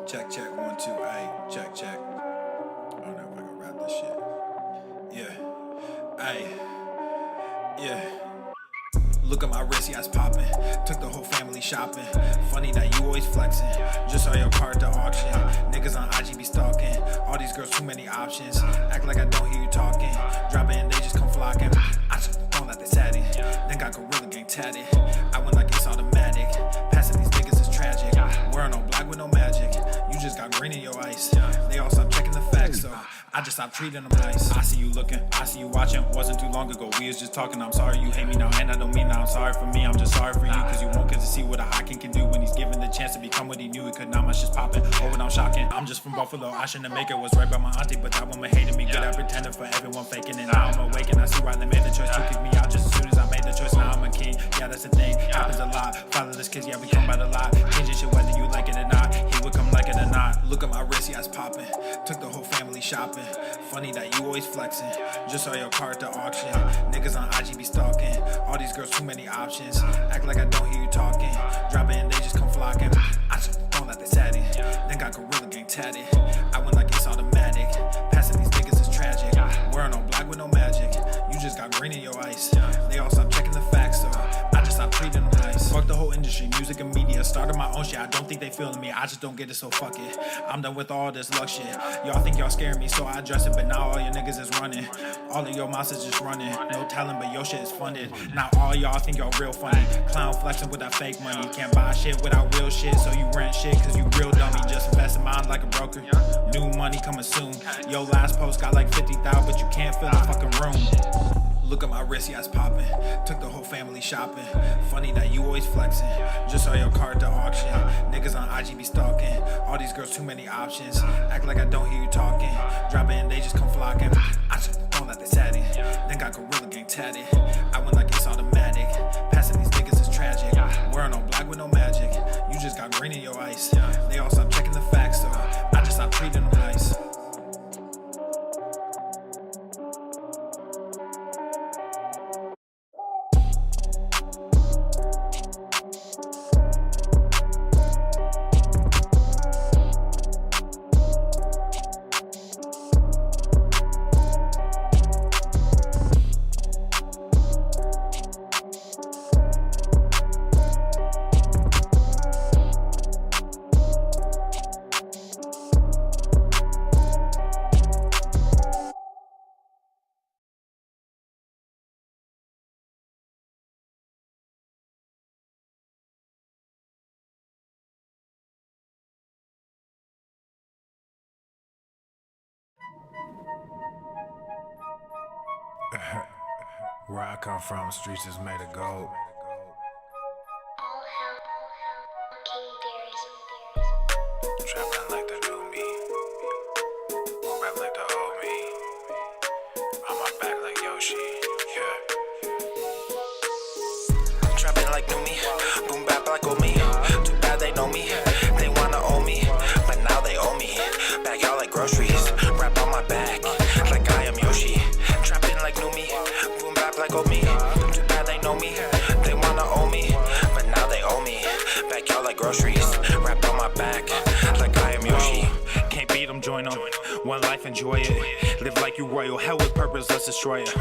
Check, check, 1, 2, ayy, check, check. I don't know if I can rap this shit. Yeah, ayy, yeah. Look at my wrist, yeah, it's poppin'. Took the whole family shopping. Funny that you always flexing. Just saw your car at the auction. Niggas on IG be stalking. All these girls, too many options. Act like I don't hear you talking. Drop it and they just come flocking. I just phone like they satin. Then got Gorilla Gang tatted. I went like it's automatic. Passing these niggas is tragic. Wearing all black with no magic. You just got green in your ice. They all stop checking the facts, so I just stopped treating them nice. I see you looking, I see you watching. Wasn't too long ago, we was just talking. I'm sorry you hate me now, and I don't mean that I'm sorry for me. I'm just sorry for you, cause you won't get to see what a hot king can do when he's given the chance to become what he knew he could. Now my shit's popping, oh and I'm shocking. I'm just from Buffalo, I shouldn't make it. Was right by my auntie, but that woman hated me. Good at pretending for everyone faking it. Now I'm awake and I see why they made the choice to kick me out just as soon as I made the choice. Now I'm a king, yeah that's the thing, happens a lot. Fatherless kids, yeah we come by the lot. Changing shit whether you like it or not. He would come like it or not. Look at my wrist, yeah it's popping. Took the whole family shopping. Funny that you always flexing. Just saw your car at the auction. Niggas on IG be stalking. All these girls, too many options. Act like I don't hear you talking. Drop it and they just come flocking. I just phone like they satin. Then got Gorilla Gang tatted. I went like it's automatic. Passing these niggas is tragic. Wearing all black with no magic. You just got green in your ice. They all stop checking the facts, so I just stopped treating them nice. Fuck the whole industry, music and media. Started my own shit, I don't think they feeling me. I just don't get it, so fuck it. I'm done with all this luck shit. Y'all think y'all scaring me, so I address it. But now all your niggas is running. All of your monsters just running. No talent, but your shit is funded. Now all y'all think y'all real funny. Clown flexing with that fake money. Can't buy shit without real shit, so you rent shit cause you real dummy. Just invest in mine like a broker. New money coming soon. Your last post got like 50,000, but you can't fill the fucking room. Look at my wrist, yeah it's popping. Took the whole family shopping. Funny that you always flexing. Just saw your car at the auction. Niggas on IG be stalking. All these girls, too many options. Act like I don't hear you talking. Drop it and they just come flocking. I just phone like they satin. Then got Gorilla Gang tatted. I went like it's automatic. Passing these niggas is tragic. Wearing all black with no magic. You just got green in your ice. They all stop checking the facts, so I just stopped treating them nice. Where I come from, streets is made of gold. Trapping like the new me, move back like the old me. On my back like Yoshi, yeah. Trapping like new me, boom bap like old me. Too bad they know me, they wanna owe me, but now they owe me. Back y'all like groceries, wrap on my back like I am Yoshi. Trapping like new me, boom bap like old me. Too bad they know me, they wanna owe me, but now they owe me. Back y'all like groceries, wrap on my back like I am Yoshi. Can't beat them, join them. One life, enjoy it. Live like you royal, hell with purpose, let's destroy it.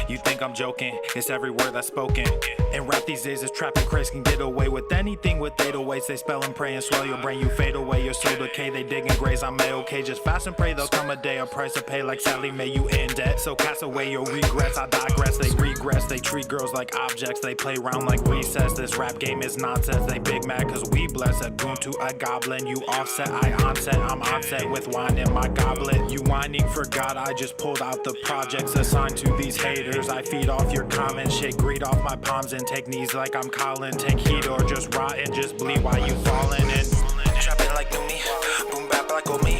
You think I'm joking? It's every word that's spoken. And rap these days is trapping crazy, can get away with anything with 808s. They spell and pray and swell your brain, you fade away, your soul decay. They dig and graze, I'm A-okay. Just fast and pray, there'll come a day, a price to pay like Sally May, you in debt. So cast away your regrets, I digress. They regress, they treat girls like objects. They play around like recess, this rap game is nonsense. They big mad cause we bless a goon to a goblin. You offset, I onset, I'm onset with wine in my goblet. You whining for God, I just pulled out the projects assigned to these haters. I feed off your comments, shake greed off my palms and take knees like I'm Colin. Take heat or just rot and just bleed while you falling in. Trapping like new me, boom bap like old me.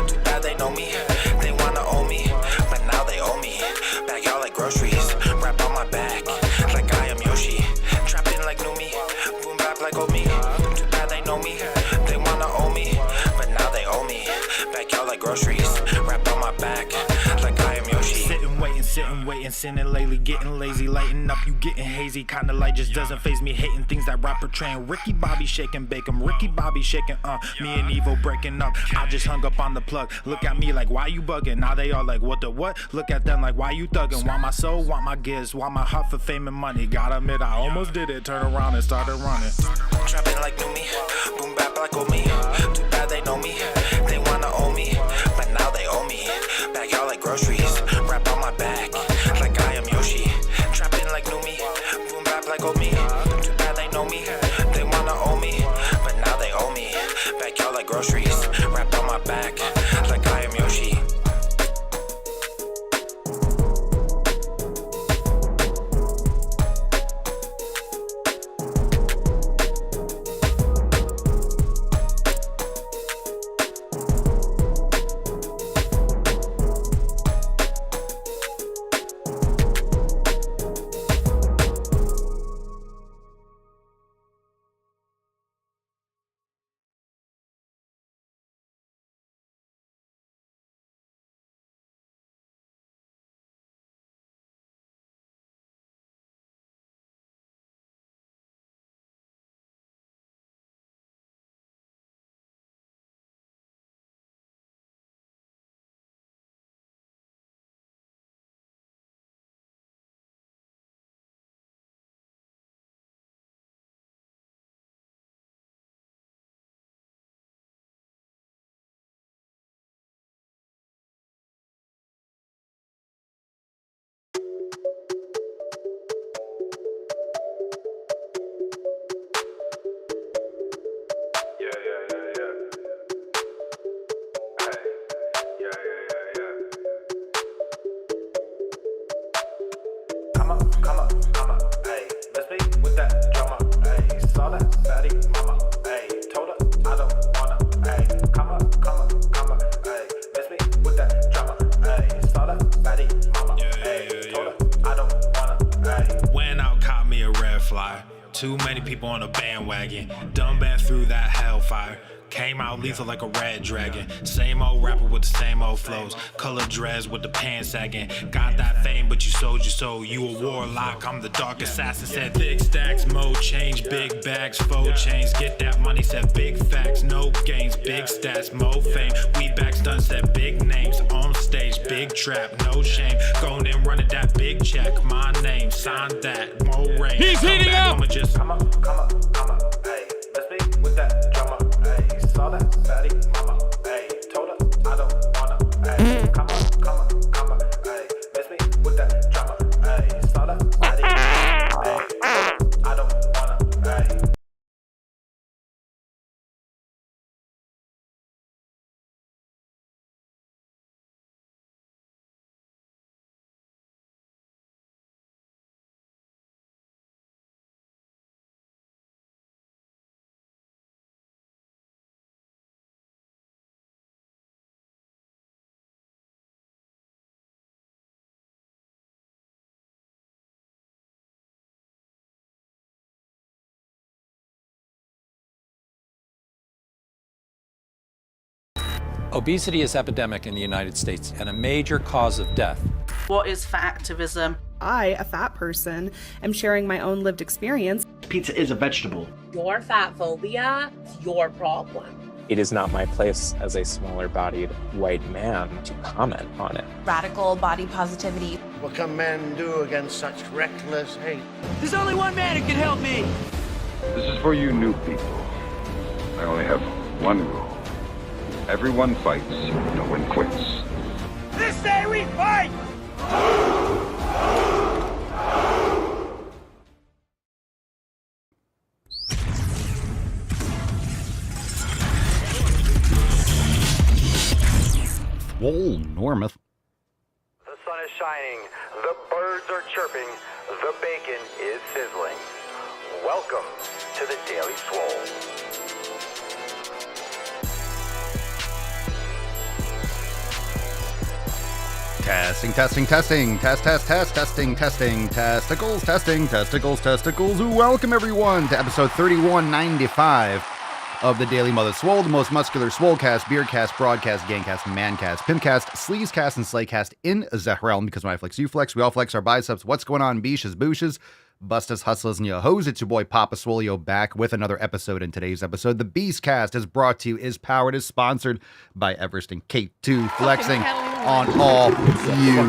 Too bad they know me, they wanna owe me, but now they owe me. Back y'all like groceries, wrap on my back like I am Yoshi. Trapping like new me, boom bap like old me. Too bad they know me, they wanna owe me, but now they owe me. Back y'all like groceries, wrap on my back like I am Yoshi. Sit and wait and sitting, waiting, sinning lately, getting lazy, lighting up, you getting hazy. Kinda light just doesn't faze me, hating things that rap portraying. Ricky Bobby shaking bacon, Ricky Bobby shaking, me and Evo breaking up. I just hung up on the plug. Look at me like, why you bugging? Now they all like, what the what? Look at them like, why you thugging? Want my soul, want my gifts, want my heart for fame and money. Gotta admit, I almost did it. Turn around and started running. Trapping like new me, boom bap like old me. Too bad they know me, they wanna own me, but now they owe me. Bag y'all like groceries, wrap on my back like I am Yoshi. Trapping like new me, boom bap like old me. Too bad they know me, they wanna own me, but now they owe me. Bag y'all like groceries, wrap on my back like I am Yoshi. Too many people on a bandwagon. Dumb bad through that hellfire. Came out lethal like a red dragon. Same old rapper with the same old flows. Color dreads with the pants sagging. Got that fame, but you sold your soul. You a warlock, I'm the dark assassin. Said thick stacks, mo change, big bags, faux chains. Get that money, said big facts, no gains, big stats, mo fame. We back stunts, said big names on stage, big trap, no shame. Going in, running that big check, my name, sign that, mo rain. He's heating up. Come up, hey, let's be with that drama, hey, saw that fatty mama, hey, told her I don't wanna, hey, come up, hey, let's be with that drama, hey, saw that fatty mama, hey, told her I don't wanna, hey. Obesity is epidemic in the United States and a major cause of death. What is fat activism? I, a fat person, am sharing my own lived experience. Pizza is a vegetable. Your fat phobia is your problem. It is not my place as a smaller-bodied white man to comment on it. Radical body positivity. What can men do against such reckless hate? There's only one man who can help me. This is for you new people. I only have one rule. Everyone fights, no one quits. This day we fight! Swole, Normuth. The sun is shining, the birds are chirping, the bacon is sizzling. Welcome to the Daily Swole. Testing. Testicles. Welcome everyone to episode 3195 of the Daily Mother Swole, the most muscular Swolecast, Beardcast, Broadcast, Gangcast, Mancast, Pimpcast, Sleazecast, and Slaycast in the realm. Because when I flex, you flex. We all flex our biceps. What's going on, beaches, booshes, bustas, hustlers, and yo hoes? It's your boy Papa Swolio back with another episode. In today's episode, the Beastcast is brought to you, is powered, is sponsored by Everest and K2 flexing on all you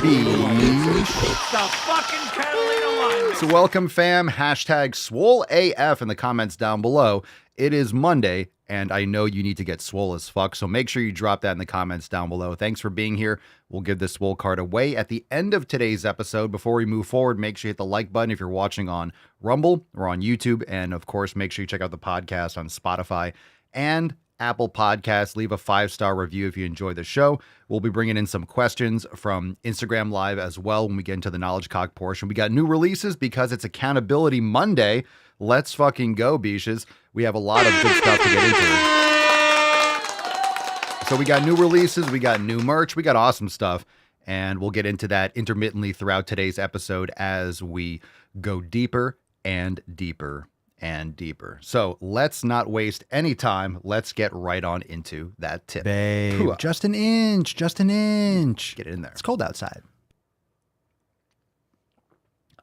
bees. The fucking Catalina alignment. So welcome, fam. Hashtag SwoleAF in the comments down below. It is Monday, and I know you need to get swole as fuck, so make sure you drop that in the comments down below. Thanks for being here. We'll give the swole card away at the end of today's episode. Before we move forward, make sure you hit the like button if you're watching on Rumble or on YouTube, and of course, make sure you check out the podcast on Spotify and Apple Podcasts. Leave a 5-star review if you enjoy the show. We'll be bringing in some questions from Instagram Live as well when we get into the Knowledge Cock portion. We got new releases because it's Accountability Monday. Let's fucking go, beaches. We have a lot of good stuff to get into. So we got new releases, we got new merch, we got awesome stuff, and we'll get into that intermittently throughout today's episode as we go deeper and deeper and deeper. So let's not waste any time. Let's get right on into that tip. Babe, just an inch, just an inch. Get it in there. It's cold outside.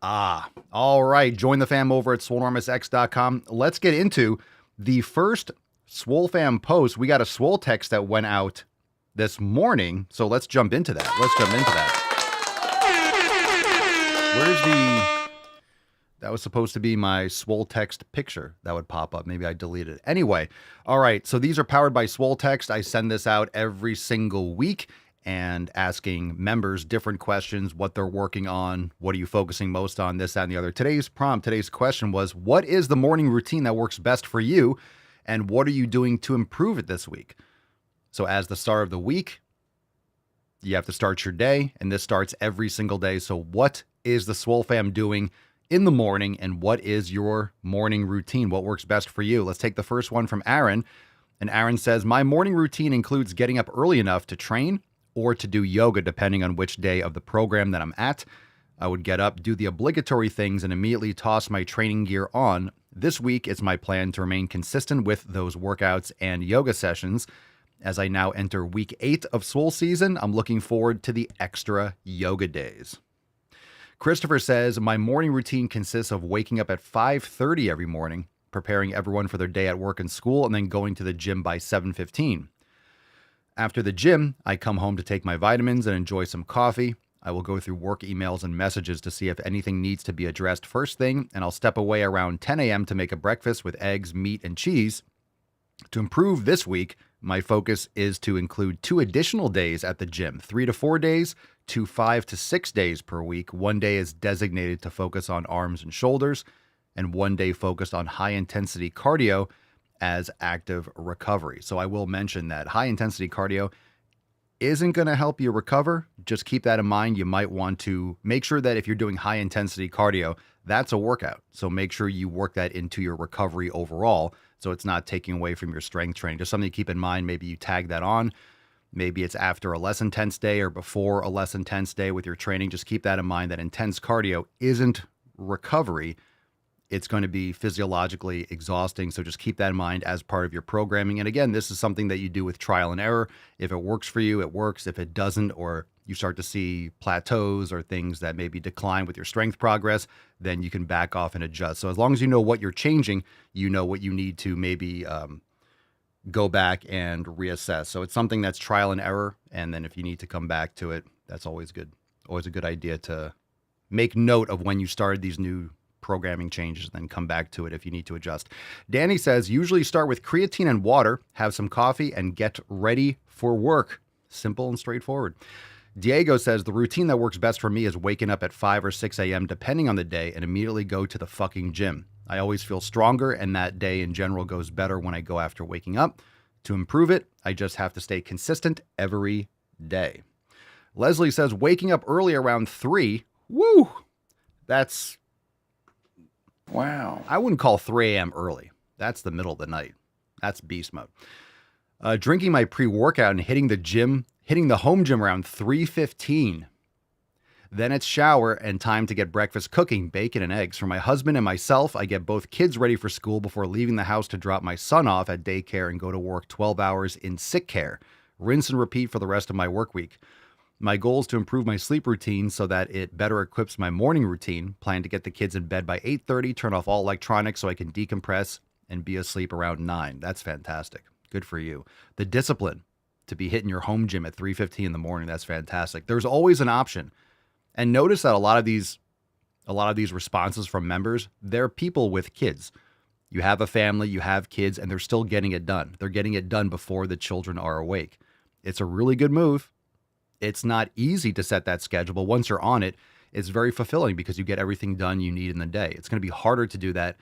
All right. Join the fam over at SwoleNormousX.com. Let's get into the first Swole fam post. We got a Swole text that went out this morning, so let's jump into that. That was supposed to be my Swole text picture that would pop up. Maybe I deleted it. Anyway, all right. So these are powered by Swole text. I send this out every single week and asking members different questions, what they're working on, what are you focusing most on, this, that, and the other. Today's question was, what is the morning routine that works best for you, and what are you doing to improve it this week? So as the start of the week, you have to start your day, and this starts every single day. So what is the Swole fam doing in the morning, and what is your morning routine? What works best for you? Let's take the first one from Aaron. And Aaron says, my morning routine includes getting up early enough to train or to do yoga, depending on which day of the program that I'm at. I would get up, do the obligatory things, and immediately toss my training gear on. This week, it's my plan to remain consistent with those workouts and yoga sessions. As I now enter week 8 of Swole season, I'm looking forward to the extra yoga days. Christopher says, my morning routine consists of waking up at 5:30 every morning, preparing everyone for their day at work and school, and then going to the gym by 7:15. After the gym, I come home to take my vitamins and enjoy some coffee. I will go through work emails and messages to see if anything needs to be addressed first thing, and I'll step away around 10 a.m. to make a breakfast with eggs, meat, and cheese. To improve this week, my focus is to include 2 additional days at the gym, 3 to 4 days to 5 to 6 days per week. 1 day is designated to focus on arms and shoulders, and 1 day focused on high-intensity cardio as active recovery. So I will mention that high-intensity cardio isn't going to help you recover. Just keep that in mind. You might want to make sure that if you're doing high-intensity cardio, that's a workout. So make sure you work that into your recovery overall, so it's not taking away from your strength training. Just something to keep in mind. Maybe you tag that on. Maybe it's after a less intense day or before a less intense day with your training. Just keep that in mind, that intense cardio isn't recovery. It's going to be physiologically exhausting. So just keep that in mind as part of your programming. And again, this is something that you do with trial and error. If it works for you, it works. If it doesn't, or you start to see plateaus or things that maybe decline with your strength progress, then you can back off and adjust. So as long as you know what you're changing, you know what you need to maybe go back and reassess. So it's something that's trial and error. And then if you need to come back to it, that's always good. Always a good idea to make note of when you started these new programming changes, then come back to it if you need to adjust. Danny says, usually start with creatine and water, have some coffee, and get ready for work. Simple and straightforward. Diego says, the routine that works best for me is waking up at 5 or 6 a.m. depending on the day and immediately go to the fucking gym. I always feel stronger, and that day in general goes better when I go after waking up. To improve it, I just have to stay consistent every day. Leslie says, waking up early around 3. Woo! That's... wow. I wouldn't call 3 a.m. early. That's the middle of the night. That's beast mode. Drinking my pre-workout and hitting the home gym around 3:15. Then it's shower and time to get breakfast cooking, bacon and eggs. For my husband and myself, I get both kids ready for school before leaving the house to drop my son off at daycare and go to work 12 hours in sick care. Rinse and repeat for the rest of my work week. My goal is to improve my sleep routine so that it better equips my morning routine. Plan to get the kids in bed by 8:30, turn off all electronics so I can decompress and be asleep around 9. That's fantastic. Good for you. The discipline to be hitting your home gym at 3:15 in the morning, that's fantastic. There's always an option. And notice that a lot of these responses from members, they're people with kids. You have a family, you have kids, and they're still getting it done. They're getting it done before the children are awake. It's a really good move. It's not easy to set that schedule, but once you're on it, it's very fulfilling because you get everything done you need in the day. It's going to be harder to do that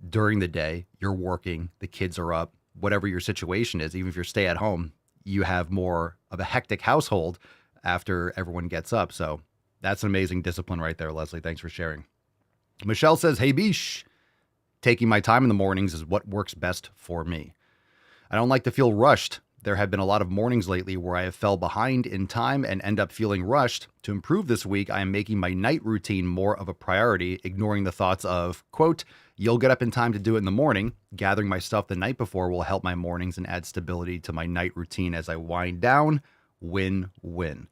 during the day. You're working, the kids are up, whatever your situation is. Even if you're stay at home, you have more of a hectic household after everyone gets up. So that's an amazing discipline right there, Leslie. Thanks for sharing. Michelle says, hey, Bish, taking my time in the mornings is what works best for me. I don't like to feel rushed. There have been a lot of mornings lately where I have fell behind in time and end up feeling rushed. To improve this week, I am making my night routine more of a priority, ignoring the thoughts of, quote, you'll get up in time to do it in the morning. Gathering my stuff the night before will help my mornings and add stability to my night routine as I wind down. Win-win.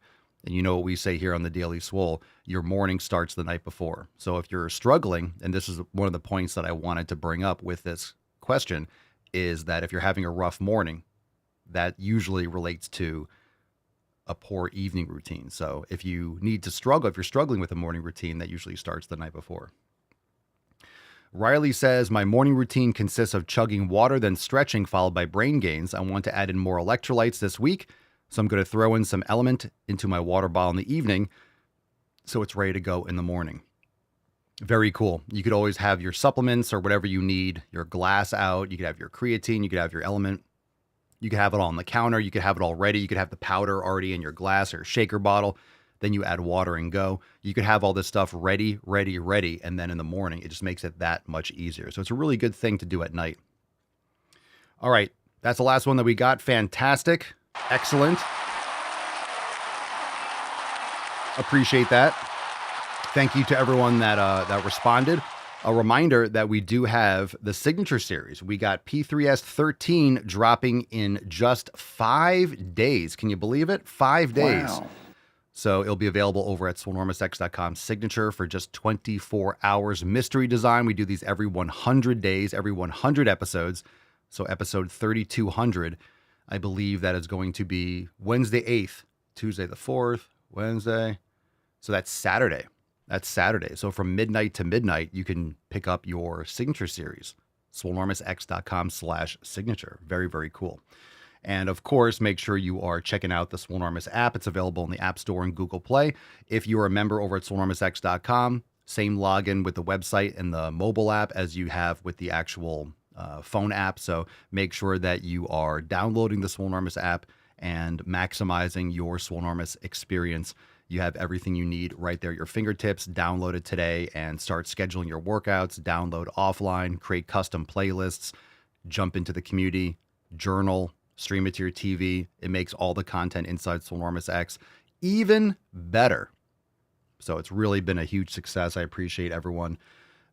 And you know what we say here on the Daily Swole, your morning starts the night before. So if you're struggling, and this is one of the points that I wanted to bring up with this question, is that if you're having a rough morning, that usually relates to a poor evening routine. So if you need to struggle, if you're struggling with a morning routine, that usually starts the night before. Riley says, my morning routine consists of chugging water, then stretching, followed by brain gains. I want to add in more electrolytes this week. So I'm going to throw in some element into my water bottle in the evening so it's ready to go in the morning. Very cool. You could always have your supplements or whatever you need, your glass out. You could have your creatine. You could have your element. You could have it all on the counter. You could have it all ready. You could have the powder already in your glass or shaker bottle. Then you add water and go. You could have all this stuff ready. And then in the morning, it just makes it that much easier. So it's a really good thing to do at night. All right. That's the last one that we got. Fantastic. Excellent. Appreciate that. Thank you to everyone that responded. A reminder that we do have the signature series. We got P3S 13 dropping in just 5 days. Can you believe it? 5 days. Wow. So it'll be available over at swolenormousx.com. Signature for just 24 hours. Mystery design. We do these every 100 days, every 100 episodes. So episode 3200. I believe that is going to be Wednesday 8th, Tuesday the 4th, Wednesday. So that's Saturday. So from midnight to midnight, you can pick up your signature series, swolenormousx.com/signature. Very, very cool. And of course, make sure you are checking out the Swolenormous app. It's available in the App Store and Google Play. If you're a member over at swolenormousx.com, same login with the website and the mobile app as you have with the actual phone app. So make sure that you are downloading the Swolenormous app and maximizing your Swolenormous experience. You have everything you need right there at your fingertips. Download it today and start scheduling your workouts. Download offline, create custom playlists, jump into the community, journal, stream it to your TV. It makes all the content inside Swolenormous X even better. So it's really been a huge success. I appreciate everyone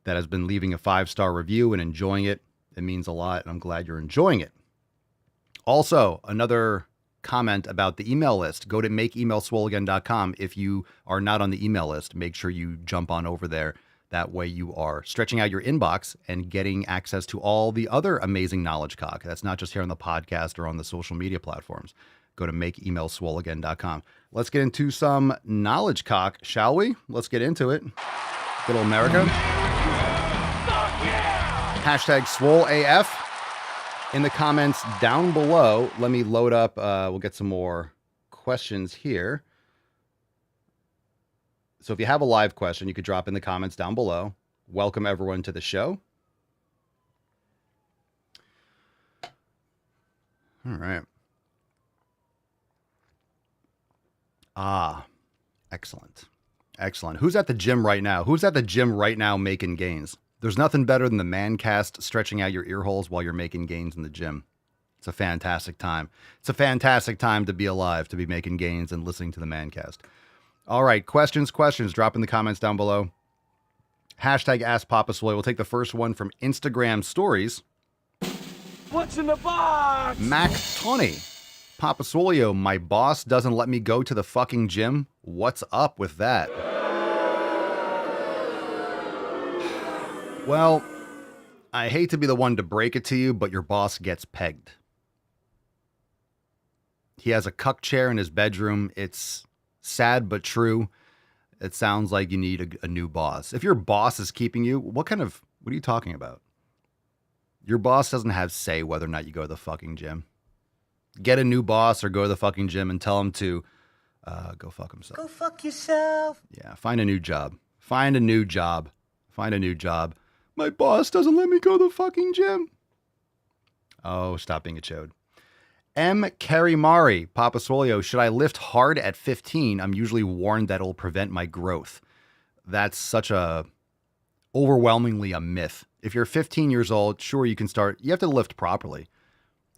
that has been leaving a 5-star review and enjoying it. It means a lot, and I'm glad you're enjoying it. Also, another comment about the email list. Go to makeemailswoleagain.com. If you are not on the email list, make sure you jump on over there. That way you are stretching out your inbox and getting access to all the other amazing knowledge cock. That's not just here on the podcast or on the social media platforms. Go to makeemailswoleagain.com. Let's get into some knowledge cock, shall we? Let's get into it. Good old America. Hashtag SwoleAF. In the comments down below, let me load up. We'll get some more questions here. So if you have a live question, you could drop in the comments down below. Welcome everyone to the show. All right. Excellent. Excellent. Who's at the gym right now? Who's at the gym right now making gains? There's nothing better than the man cast, stretching out your ear holes while you're making gains in the gym. It's a fantastic time. It's a fantastic time to be alive, to be making gains and listening to the man cast. All right, questions. Drop in the comments down below. Hashtag Ask Papa Swole. We'll take the first one from Instagram stories. What's in the box? Mac Tawny. Papa Swolio, my boss doesn't let me go to the fucking gym. What's up with that? Well, I hate to be the one to break it to you, but your boss gets pegged. He has a cuck chair in his bedroom. It's sad but true. It sounds like you need a new boss. If your boss is keeping you, what are you talking about? Your boss doesn't have say whether or not you go to the fucking gym. Get a new boss or go to the fucking gym and tell him to go fuck himself. Go fuck yourself. Yeah, find a new job. Find a new job. My boss doesn't let me go to the fucking gym. Oh, stop being a chode. M. Karimari, Papa Swolio, should I lift hard at 15? I'm usually warned that it'll prevent my growth. That's such overwhelmingly a myth. If you're 15 years old, sure, you can start. You have to lift properly.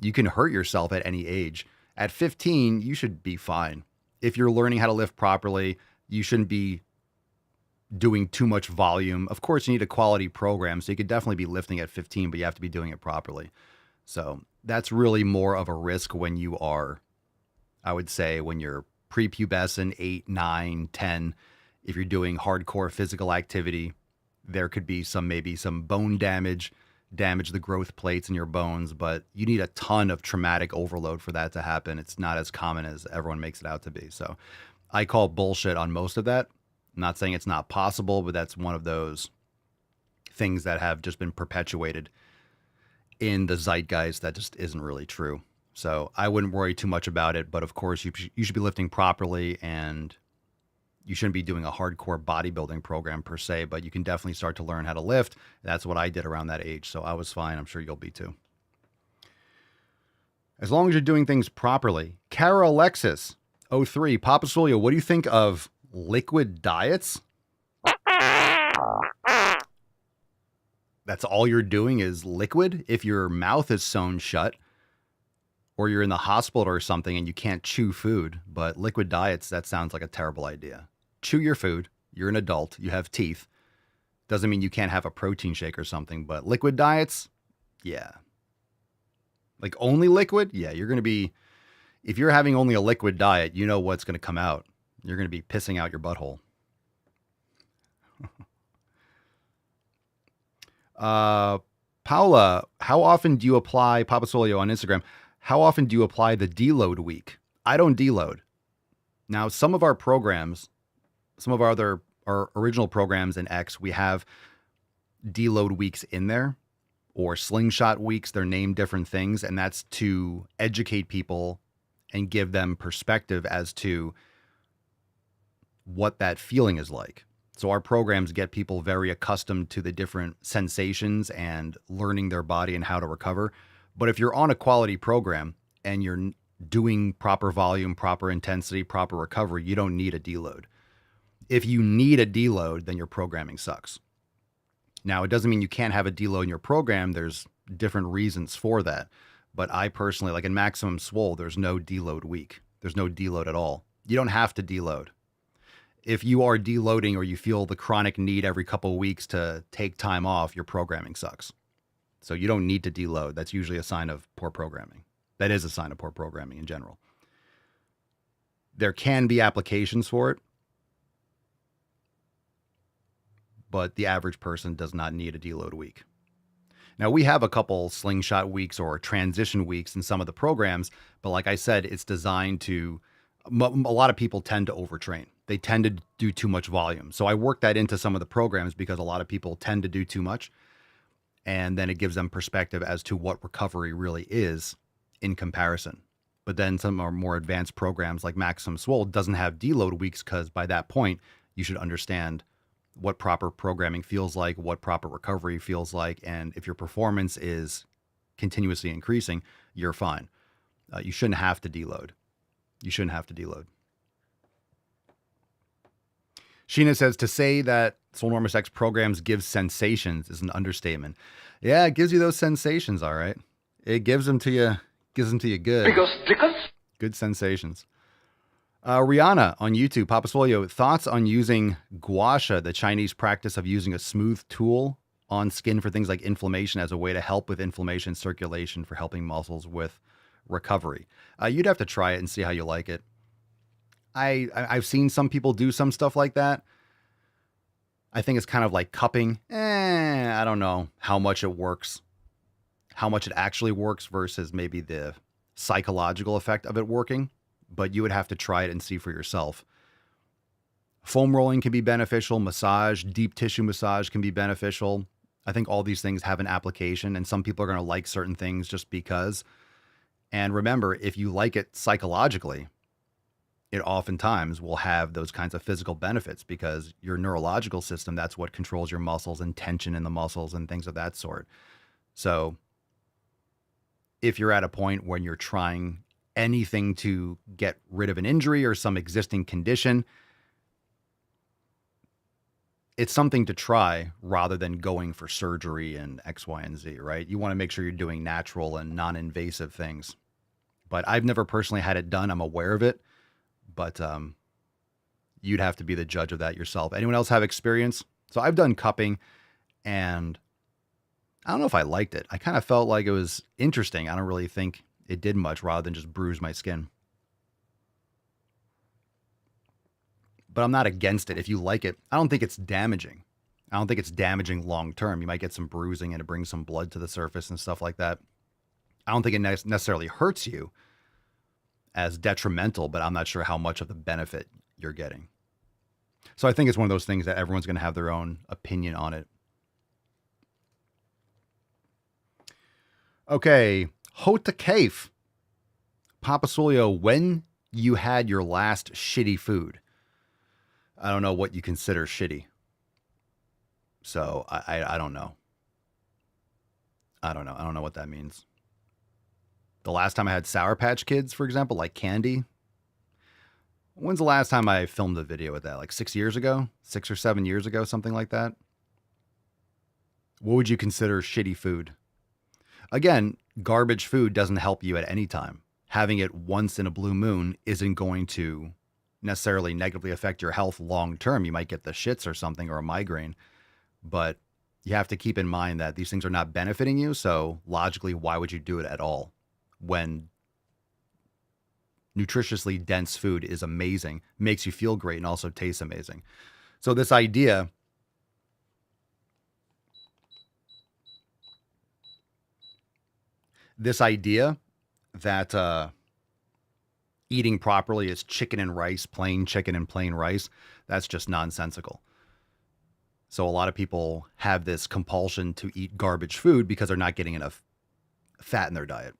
You can hurt yourself at any age. At 15, you should be fine. If you're learning how to lift properly, you shouldn't be doing too much volume. Of course, you need a quality program, so you could definitely be lifting at 15, but you have to be doing it properly. So that's really more of a risk when you are, I would say, when you're prepubescent, 8, 9, 10. If you're doing hardcore physical activity, there could be maybe some bone damage the growth plates in your bones, but you need a ton of traumatic overload for that to happen. It's not as common as everyone makes it out to be. So I call bullshit on most of that. I'm not saying it's not possible, but that's one of those things that have just been perpetuated in the zeitgeist that just isn't really true. So I wouldn't worry too much about it, but of course you should be lifting properly, and you shouldn't be doing a hardcore bodybuilding program per se, but you can definitely start to learn how to lift. That's what I did around that age, so I was fine. I'm sure you'll be too. As long as you're doing things properly. Kara Alexis, 03, Papa Swolio, what do you think of liquid diets? That's all you're doing is liquid? If your mouth is sewn shut, or you're in the hospital or something and you can't chew food, but liquid diets, that sounds like a terrible idea. Chew your food. You're an adult. You have teeth. Doesn't mean you can't have a protein shake or something, but liquid diets, yeah. Like only liquid? Yeah, you're going to be, if you're having only a liquid diet, you know what's going to come out. You're going to be pissing out your butthole. Paula, how often do you apply, Papa Swolio on Instagram, how often do you apply the deload week? I don't deload. Now, some of our programs, some of our original programs in X, we have deload weeks in there, or slingshot weeks. They're named different things, and that's to educate people and give them perspective as to what that feeling is like. So our programs get people very accustomed to the different sensations and learning their body and how to recover. But if you're on a quality program and you're doing proper volume, proper intensity, proper recovery, you don't need a deload. If you need a deload, then your programming sucks. Now, it doesn't mean you can't have a deload in your program. There's different reasons for that. But I personally, like in Maximum Swole, there's no deload week. There's no deload at all. You don't have to deload. If you are deloading or you feel the chronic need every couple of weeks to take time off, your programming sucks. So you don't need to deload. That's usually a sign of poor programming. That is a sign of poor programming in general. There can be applications for it, but the average person does not need a deload week. Now, we have a couple slingshot weeks or transition weeks in some of the programs, but like I said, it's designed to, a lot of people tend to overtrain. They tend to do too much volume. So I work that into some of the programs because a lot of people tend to do too much. And then it gives them perspective as to what recovery really is in comparison. But then some of our more advanced programs like Maximum Swole doesn't have deload weeks, because by that point, you should understand what proper programming feels like, what proper recovery feels like. And if your performance is continuously increasing, you're fine. You shouldn't have to deload. You shouldn't have to deload. Sheena says, to say that Swolenormous X programs give sensations is an understatement. Yeah, it gives you those sensations, all right. It gives them to you good. Good sensations. Rihanna on YouTube, Papa Swole, thoughts on using gua sha, the Chinese practice of using a smooth tool on skin for things like inflammation as a way to help with inflammation circulation for helping muscles with recovery. You'd have to try it and see how you like it. I've seen some people do some stuff like that. I think it's kind of like cupping. I don't know how much it works, how much it actually works versus maybe the psychological effect of it working, but you would have to try it and see for yourself. Foam rolling can be beneficial. Massage, deep tissue massage can be beneficial. I think all these things have an application, and some people are going to like certain things just because. And remember, if you like it psychologically, it oftentimes will have those kinds of physical benefits because your neurological system, that's what controls your muscles and tension in the muscles and things of that sort. So if you're at a point when you're trying anything to get rid of an injury or some existing condition, it's something to try rather than going for surgery and X, Y, and Z, right? You want to make sure you're doing natural and non-invasive things. But I've never personally had it done. I'm aware of it, but you'd have to be the judge of that yourself. Anyone else have experience? So I've done cupping, and I don't know if I liked it. I kind of felt like it was interesting. I don't really think it did much rather than just bruise my skin. But I'm not against it. If you like it, I don't think it's damaging. I don't think it's damaging long term. You might get some bruising and it brings some blood to the surface and stuff like that. I don't think it necessarily hurts you as detrimental, but I'm not sure how much of the benefit you're getting. So I think it's one of those things that everyone's going to have their own opinion on it. Okay, Hota Kaif. Papa Swole, when you had your last shitty food? I don't know what you consider shitty. So I don't know. I don't know what that means. The last time I had Sour Patch Kids, for example, like candy. When's the last time I filmed a video with that? Like 6 years ago? 6 or 7 years ago, something like that? What would you consider shitty food? Again, garbage food doesn't help you at any time. Having it once in a blue moon isn't going to necessarily negatively affect your health long term. You might get the shits or something or a migraine, but you have to keep in mind that these things are not benefiting you. So logically, why would you do it at all when nutritiously dense food is amazing, makes you feel great, and also tastes amazing? So this idea that eating properly is chicken and rice, plain chicken and plain rice, that's just nonsensical. So a lot of people have this compulsion to eat garbage food because they're not getting enough fat in their diet.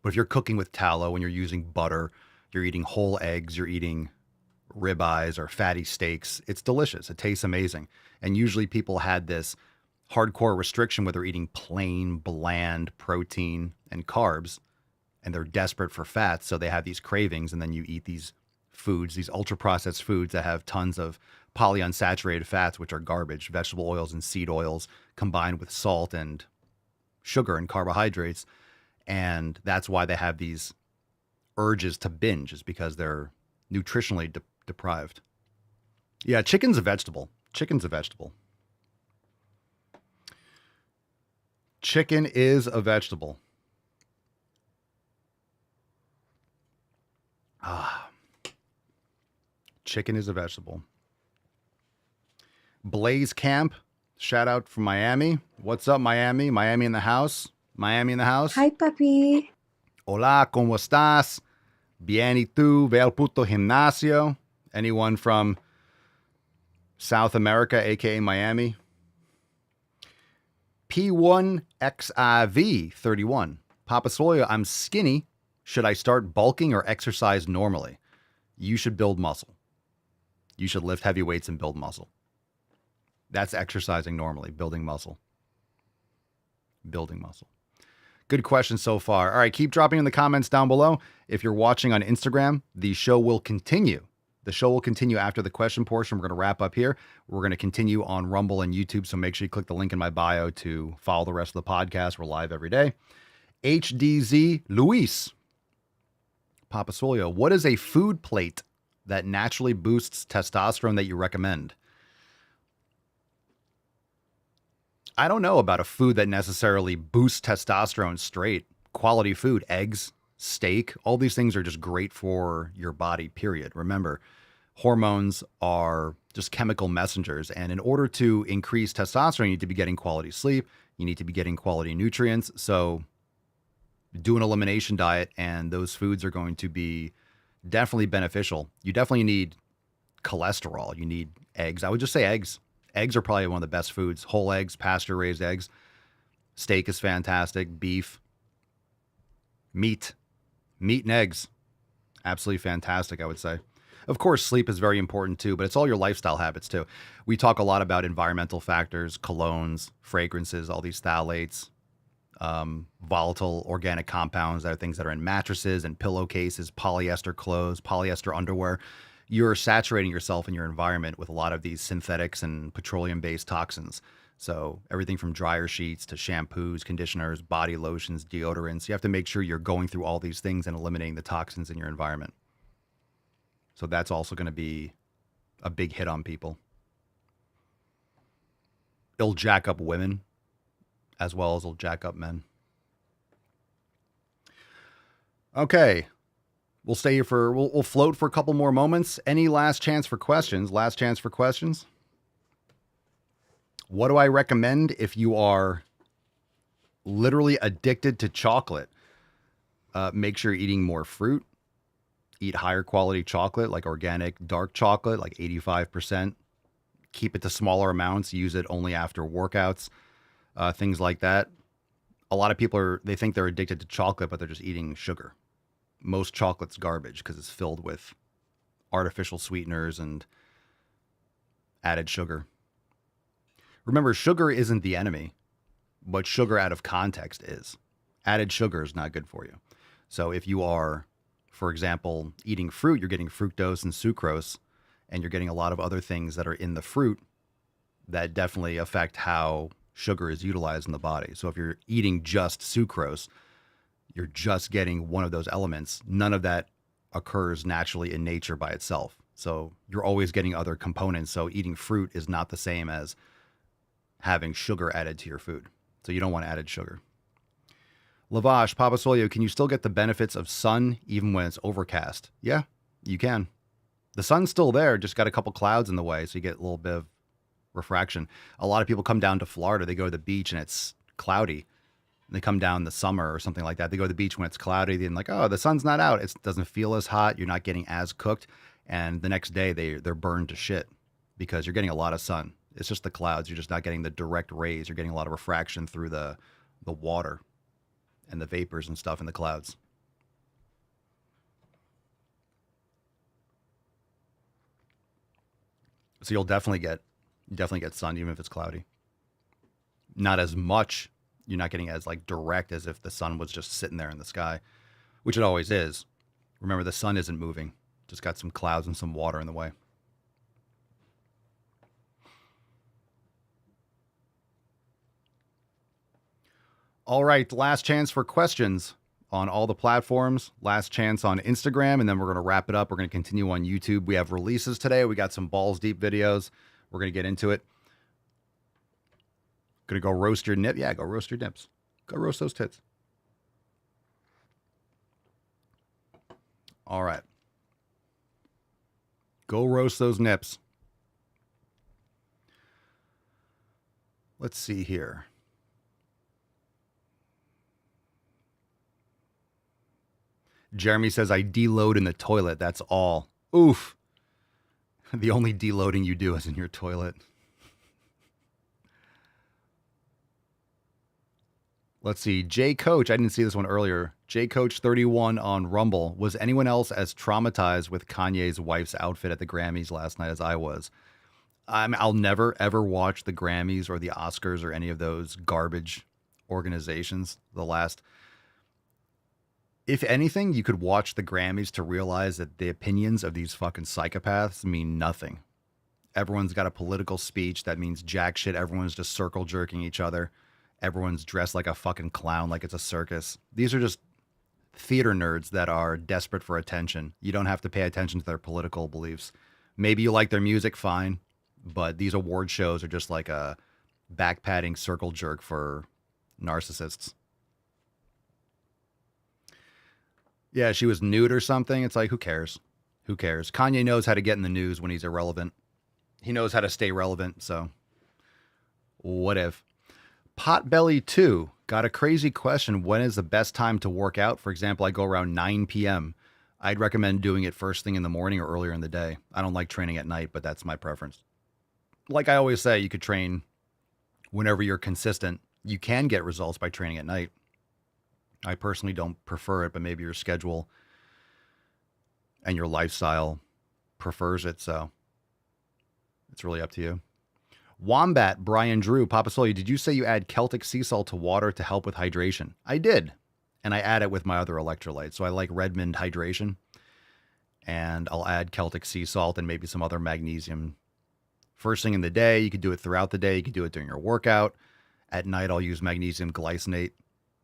But if you're cooking with tallow and you're using butter, you're eating whole eggs, you're eating ribeyes or fatty steaks, it's delicious. It tastes amazing. And usually people had this hardcore restriction where they're eating plain, bland protein and carbs, and they're desperate for fat, so they have these cravings, and then you eat these foods, these ultra-processed foods that have tons of polyunsaturated fats, which are garbage, vegetable oils and seed oils, combined with salt and sugar and carbohydrates, and that's why they have these urges to binge, is because they're nutritionally deprived. Yeah, chicken's a vegetable. Chicken's a vegetable. Chicken is a vegetable. Chicken is a vegetable. Blaze Camp, shout out from Miami. What's up, Miami? Miami in the house. Miami in the house. Hi, papi. Hola, ¿cómo estás? Bien y tú? Ve al puto gimnasio. Anyone from South America, aka Miami? P1XIV31. Papa Swole, I'm skinny. Should I start bulking or exercise normally? You should build muscle. You should lift heavy weights and build muscle. That's exercising normally, building muscle. Building muscle. Good question so far. All right, keep dropping in the comments down below. If you're watching on Instagram, the show will continue. The show will continue after the question portion. We're going to wrap up here. We're going to continue on Rumble and YouTube, so make sure you click the link in my bio to follow the rest of the podcast. We're live every day. HDZ Luis. Papa Swole, what is a food plate that naturally boosts testosterone that you recommend? I don't know about a food that necessarily boosts testosterone straight. Quality food, eggs, steak, all these things are just great for your body, period. Remember, hormones are just chemical messengers. And in order to increase testosterone, you need to be getting quality sleep. You need to be getting quality nutrients. So do an elimination diet, and those foods are going to be definitely beneficial. You definitely need cholesterol. You need eggs. I would just say eggs. Eggs are probably one of the best foods. Whole eggs, pasture-raised eggs. Steak is fantastic. Beef. Meat and eggs. Absolutely fantastic, I would say. Of course, sleep is very important too, but it's all your lifestyle habits too. We talk a lot about environmental factors, colognes, fragrances, all these phthalates, volatile organic compounds that are things that are in mattresses and pillowcases, polyester clothes, polyester underwear. You're saturating yourself in your environment with a lot of these synthetics and petroleum-based toxins. So everything from dryer sheets to shampoos, conditioners, body lotions, deodorants, you have to make sure you're going through all these things and eliminating the toxins in your environment. So that's also going to be a big hit on people. It'll jack up women as well as it'll jack up men. Okay. We'll stay here we'll float for a couple more moments. Any last chance for questions? Last chance for questions. What do I recommend if you are literally addicted to chocolate? Make sure you're eating more fruit. Eat higher quality chocolate, like organic dark chocolate, like 85%. Keep it to smaller amounts. Use it only after workouts. Things like that. A lot of people they think they're addicted to chocolate, but they're just eating sugar. Most chocolate's garbage because it's filled with artificial sweeteners and added sugar. Remember, sugar isn't the enemy, but sugar out of context is. Added sugar is not good for you. So if you are, for example, eating fruit, you're getting fructose and sucrose, and you're getting a lot of other things that are in the fruit that definitely affect how sugar is utilized in the body. So if you're eating just sucrose, you're just getting one of those elements. None of that occurs naturally in nature by itself. So you're always getting other components. So eating fruit is not the same as having sugar added to your food. So you don't want added sugar. Lavash, Papa Solio, can you still get the benefits of sun even when it's overcast? Yeah, you can. The sun's still there, just got a couple clouds in the way, so you get a little bit of refraction. A lot of people come down to Florida, they go to the beach and it's cloudy. They come down in the summer or something like that. They go to the beach when it's cloudy. Then like, oh, the sun's not out. It doesn't feel as hot. You're not getting as cooked. And the next day they're burned to shit because you're getting a lot of sun. It's just the clouds. You're just not getting the direct rays. You're getting a lot of refraction through the water and the vapors and stuff in the clouds. So you'll definitely get sun even if it's cloudy. Not as much. You're not getting as like direct as if the sun was just sitting there in the sky, which it always is. Remember, the sun isn't moving. Just got some clouds and some water in the way. All right, last chance for questions on all the platforms. Last chance on Instagram, and then we're going to wrap it up. We're going to continue on YouTube. We have releases today. We got some balls deep videos. We're going to get into it. Gonna go roast your nip? Yeah, go roast your nips. Go roast those tits. All right. Go roast those nips. Let's see here. Jeremy says, I deload in the toilet. That's all. Oof. The only deloading you do is in your toilet. Let's see. J Coach, I didn't see this one earlier. J Coach 31 on Rumble. Was anyone else as traumatized with Kanye's wife's outfit at the Grammys last night as I was? I'll never, ever watch the Grammys or the Oscars or any of those garbage organizations. If anything, you could watch the Grammys to realize that the opinions of these fucking psychopaths mean nothing. Everyone's got a political speech that means jack shit. Everyone's just circle jerking each other. Everyone's dressed like a fucking clown, like it's a circus. These are just theater nerds that are desperate for attention. You don't have to pay attention to their political beliefs. Maybe you like their music, fine, but these award shows are just like a back-patting circle jerk for narcissists. Yeah, she was nude or something. It's like, who cares? Who cares? Kanye knows how to get in the news when he's irrelevant. He knows how to stay relevant, so what if? Potbelly 2 got a crazy question. When is the best time to work out? For example, I go around 9 p.m. I'd recommend doing it first thing in the morning or earlier in the day. I don't like training at night, but that's my preference. Like I always say, you could train whenever you're consistent. You can get results by training at night. I personally don't prefer it, but maybe your schedule and your lifestyle prefers it, so it's really up to you. Wombat, Brian Drew, Papa Soul, did you say you add Celtic sea salt to water to help with hydration? I did, and I add it with my other electrolytes. So I like Redmond hydration, and I'll add Celtic sea salt and maybe some other magnesium. First thing in the day, you could do it throughout the day. You could do it during your workout. At night, I'll use magnesium glycinate.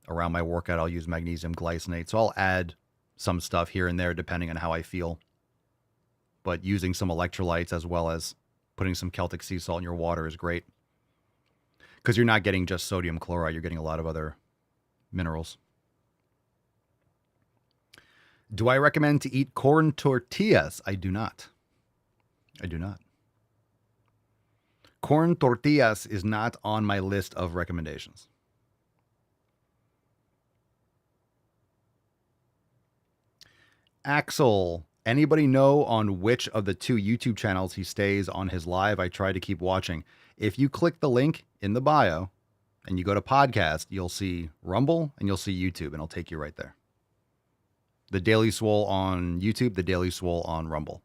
Around my workout, I'll use magnesium glycinate. So I'll add some stuff here and there depending on how I feel. But using some electrolytes as well as putting some Celtic sea salt in your water is great. Because you're not getting just sodium chloride. You're getting a lot of other minerals. Do I recommend to eat corn tortillas? I do not. I do not. Corn tortillas is not on my list of recommendations. Axel, anybody know on which of the 2 YouTube channels he stays on his live? I try to keep watching. If you click the link in the bio and you go to podcast, you'll see Rumble and you'll see YouTube, and it'll take you right there. The Daily Swole on YouTube, the Daily Swole on Rumble.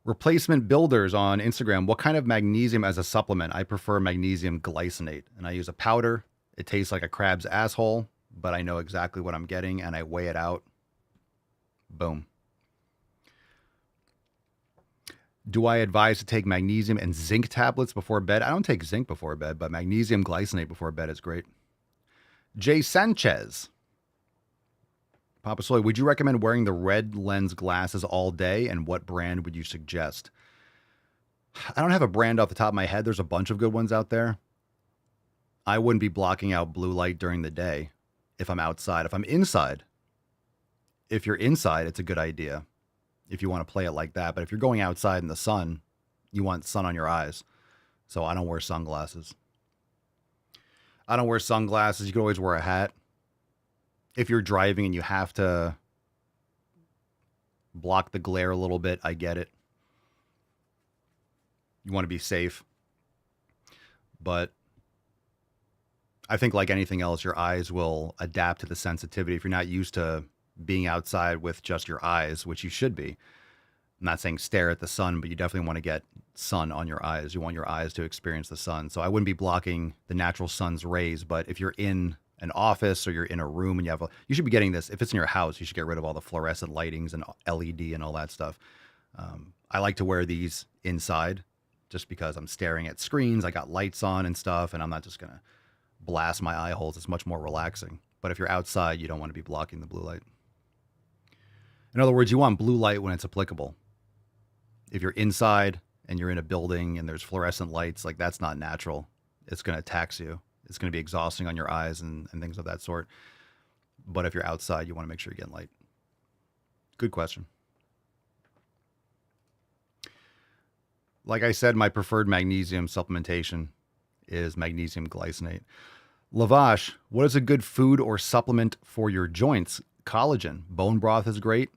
Replacement Builders on Instagram. What kind of magnesium as a supplement? I prefer magnesium glycinate, and I use a powder. It tastes like a crab's asshole, but I know exactly what I'm getting, and I weigh it out. Boom. Do I advise to take magnesium and zinc tablets before bed? I don't take zinc before bed, but magnesium glycinate before bed is great. Jay Sanchez. Papa Soy, would you recommend wearing the red lens glasses all day, and what brand would you suggest? I don't have a brand off the top of my head. There's a bunch of good ones out there. I wouldn't be blocking out blue light during the day if I'm outside. If I'm inside, if you're inside, it's a good idea if you want to play it like that. But if you're going outside in the sun, you want sun on your eyes. So I don't wear sunglasses. I don't wear sunglasses. You can always wear a hat. If you're driving and you have to block the glare a little bit, I get it. You want to be safe. But I think like anything else, your eyes will adapt to the sensitivity. If you're not used to being outside with just your eyes, which you should be. I'm not saying stare at the sun, but you definitely want to get sun on your eyes. You want your eyes to experience the sun. So I wouldn't be blocking the natural sun's rays, but if you're in an office or you're in a room and you should be getting this. If it's in your house, you should get rid of all the fluorescent lightings and LED and all that stuff. I like to wear these inside just because I'm staring at screens. I got lights on and stuff, and I'm not just going to blast my eye holes. It's much more relaxing. But if you're outside, you don't want to be blocking the blue light. In other words, you want blue light when it's applicable. If you're inside and you're in a building and there's fluorescent lights, like that's not natural. It's going to tax you. It's going to be exhausting on your eyes and things of that sort. But if you're outside, you want to make sure you're getting light. Good question. Like I said, my preferred magnesium supplementation is magnesium glycinate. Lavash, what is a good food or supplement for your joints? Collagen. Bone broth is great.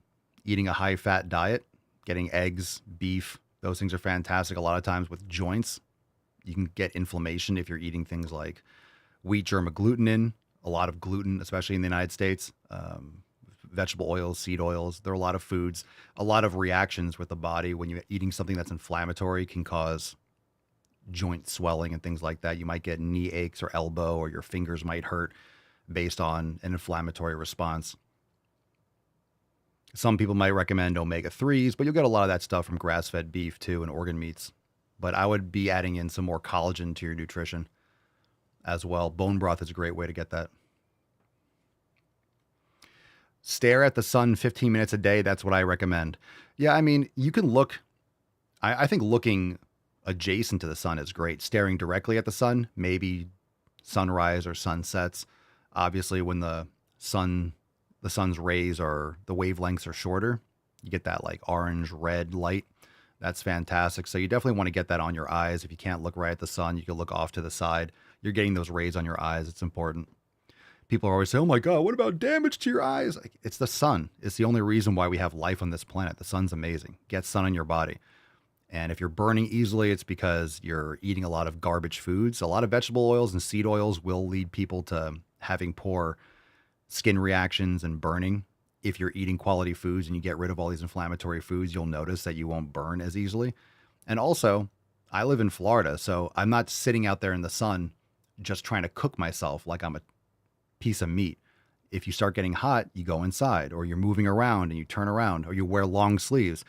Eating a high-fat diet, getting eggs, beef, those things are fantastic. A lot of times with joints, you can get inflammation if you're eating things like wheat germ agglutinin, a lot of gluten, especially in the United States, vegetable oils, seed oils. There are a lot of foods, a lot of reactions with the body. When you're eating something that's inflammatory can cause joint swelling and things like that. You might get knee aches or elbow, or your fingers might hurt based on an inflammatory response. Some people might recommend omega-3s, but you'll get a lot of that stuff from grass-fed beef too and organ meats. But I would be adding in some more collagen to your nutrition. as well. Bone broth is a great way to get that. Stare at the sun 15 minutes a day. That's what I recommend. Yeah, I mean, you can look. I think looking adjacent to the sun is great. Staring directly at the sun, maybe sunrise or sunsets. Obviously, when the sun's rays or the wavelengths are shorter, you get that like orange, red light. That's fantastic. So you definitely want to get that on your eyes. If you can't look right at the sun, you can look off to the side. You're getting those rays on your eyes. It's important. People are always saying, oh my God, what about damage to your eyes? Like, it's the sun. It's the only reason why we have life on this planet. The sun's amazing. Get sun on your body. And if you're burning easily, it's because you're eating a lot of garbage foods. A lot of vegetable oils and seed oils will lead people to having poor skin reactions and burning. If you're eating quality foods and you get rid of all these inflammatory foods, you'll notice that you won't burn as easily. And also, I live in Florida, so I'm not sitting out there in the sun just trying to cook myself like I'm a piece of meat. If you start getting hot, you go inside, or you're moving around and you turn around, or you wear long sleeves.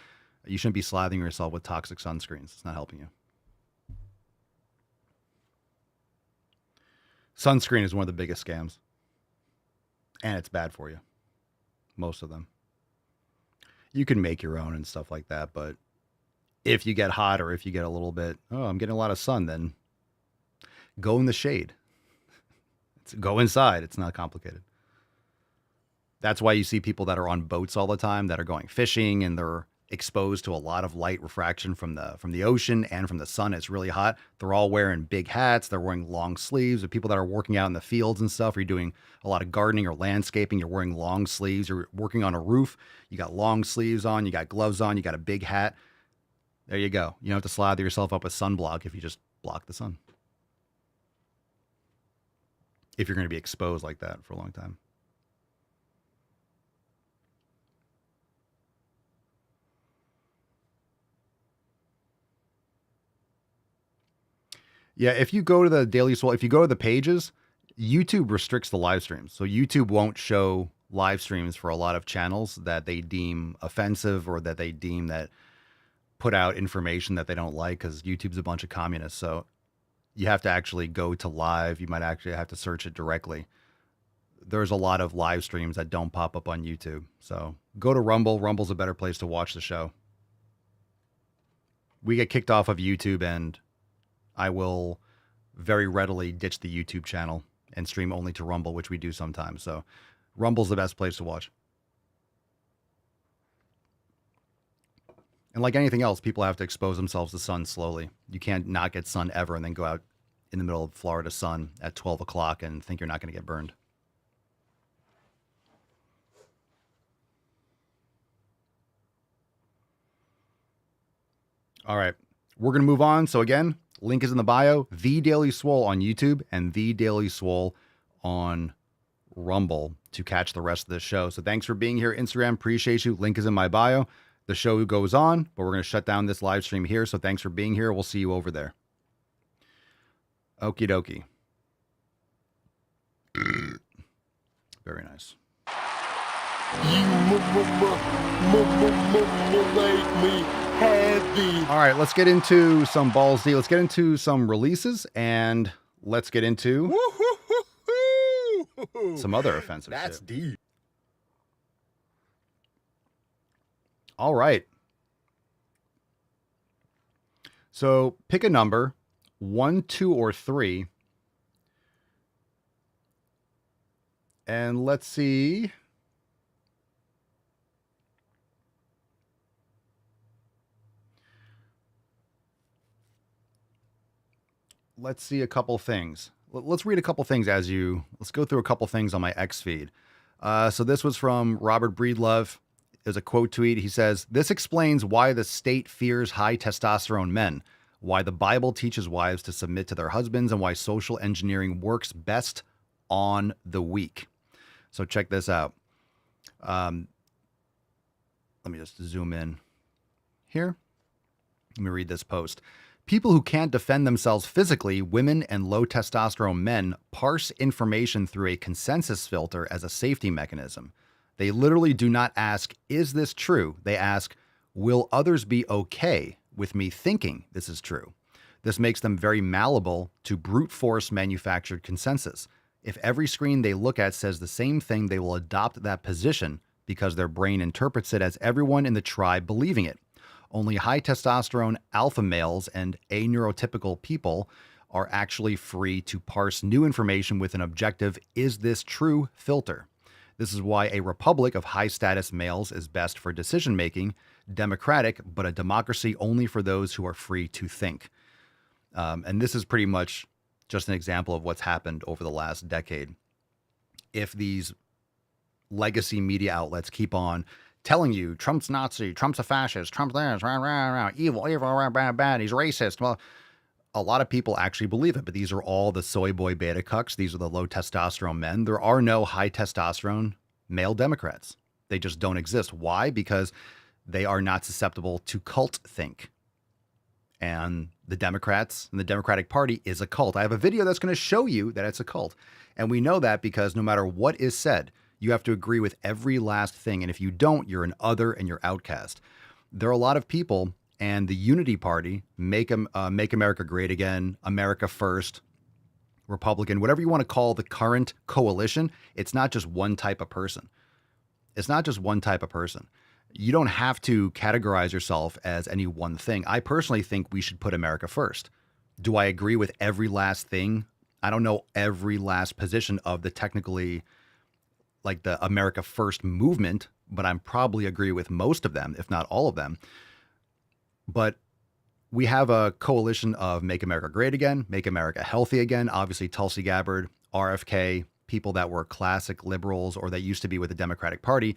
You shouldn't be slathering yourself with toxic sunscreens. It's not helping you. Sunscreen is one of the biggest scams. And it's bad for you. Most of them. You can make your own and stuff like that, but if you get hot or if you get a little bit, oh, I'm getting a lot of sun, then go in the shade. Go inside. It's not complicated. That's why you see people that are on boats all the time that are going fishing and they're exposed to a lot of light refraction from the ocean and from the sun. It's really hot. They're all wearing big hats. They're wearing long sleeves. The people that are working out in the fields and stuff, or you're doing a lot of gardening or landscaping, you're wearing long sleeves. You're working on a roof. You got long sleeves on. You got gloves on. You got a big hat. There you go. You don't have to slather yourself up with sunblock if you just block the sun. If you're going to be exposed like that for a long time. Yeah, if you go to the Daily Swole, if you go to the pages, YouTube restricts the live streams. So YouTube won't show live streams for a lot of channels that they deem offensive or that they deem that put out information that they don't like, because YouTube's a bunch of communists. So you have to actually go to live. You might actually have to search it directly. There's a lot of live streams that don't pop up on YouTube. So go to Rumble. Rumble's a better place to watch the show. We get kicked off of YouTube, and I will very readily ditch the YouTube channel and stream only to Rumble, which we do sometimes. So Rumble's the best place to watch. And like anything else, people have to expose themselves to sun slowly. You can't not get sun ever and then go out in the middle of Florida sun at 12 o'clock and think you're not going to get burned. All right, we're going to move on. So again, link is in the bio, The Daily Swole on YouTube and The Daily Swole on Rumble to catch the rest of the show. So thanks for being here, Instagram. Appreciate you. Link is in my bio. The show goes on, but we're going to shut down this live stream here. So thanks for being here. We'll see you over there. Okie dokie. Very nice. All right, let's get into some Balls D. Let's get into some releases, and let's get into some other offensive shit. That's deep. All right. So pick a number, 1, 2, or 3. And let's see. Let's see a couple things. Let's read a couple things let's go through a couple things on my X feed. So this was from Robert Breedlove. There's a quote tweet. He says, "This explains why the state fears high testosterone men, why the Bible teaches wives to submit to their husbands, and why social engineering works best on the weak." So check this out. Let me just zoom in here. Let me read this post. "People who can't defend themselves physically, women and low testosterone men, parse information through a consensus filter as a safety mechanism. They literally do not ask, is this true? They ask, will others be okay with me thinking this is true? This makes them very malleable to brute force manufactured consensus. If every screen they look at says the same thing, they will adopt that position because their brain interprets it as everyone in the tribe believing it. Only high testosterone alpha males and aneurotypical people are actually free to parse new information with an objective, is this true filter. This is why a republic of high status males is best for decision making, democratic, but a democracy only for those who are free to think. And this is pretty much just an example of what's happened over the last decade. If these legacy media outlets keep on telling you Trump's Nazi, Trump's a fascist, Trump's this, evil, bad, he's racist. Well, a lot of people actually believe it, but these are all the soy boy beta cucks. These are the low testosterone men. There are no high testosterone male Democrats. They just don't exist. Why? Because they are not susceptible to cult think. And the Democrats and the Democratic Party is a cult. I have a video that's going to show you that it's a cult. And we know that because no matter what is said, you have to agree with every last thing. And if you don't, you're an other and you're outcast. There are a lot of people, and the Unity Party, Make America Great Again, America First, Republican, whatever you want to call the current coalition, it's not just one type of person. It's not just one type of person. You don't have to categorize yourself as any one thing. I personally think we should put America first. Do I agree with every last thing? I don't know every last position of the technically, like the America First movement, but I'm probably agree with most of them, if not all of them. But we have a coalition of Make America Great Again, Make America Healthy Again. Obviously, Tulsi Gabbard, RFK, people that were classic liberals or that used to be with the Democratic Party,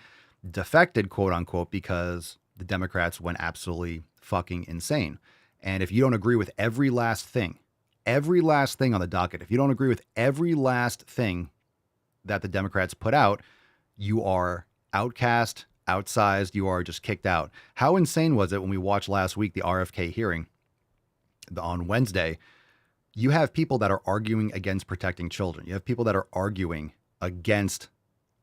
defected, quote unquote, because the Democrats went absolutely fucking insane. And if you don't agree with every last thing on the docket, if you don't agree with every last thing that the Democrats put out, you are outcast, outsized, you are just kicked out. How insane was it when we watched last week the RFK hearing on Wednesday? You have people that are arguing against protecting children. You have people that are arguing against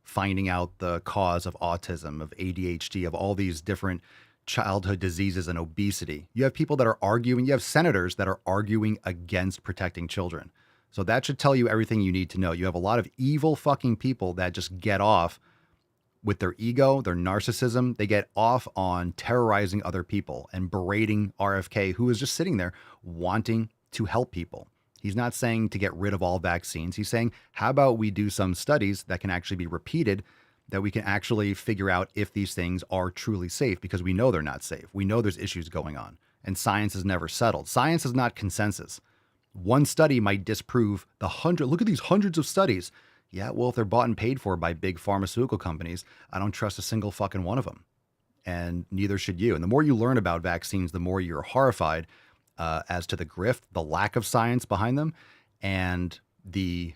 finding out the cause of autism, of ADHD, of all these different childhood diseases and obesity. You have people that are arguing, you have senators that are arguing against protecting children. So that should tell you everything you need to know. You have a lot of evil fucking people that just get off with their ego, their narcissism. They get off on terrorizing other people and berating RFK, who is just sitting there wanting to help people. He's not saying to get rid of all vaccines. He's saying, how about we do some studies that can actually be repeated, that we can actually figure out if these things are truly safe, because we know they're not safe. We know there's issues going on, and science is never settled. Science is not consensus. One study might disprove look at these hundreds of studies. Yeah, well, if they're bought and paid for by big pharmaceutical companies, I don't trust a single fucking one of them. And neither should you. And the more you learn about vaccines, the more you're horrified as to the grift, the lack of science behind them, and the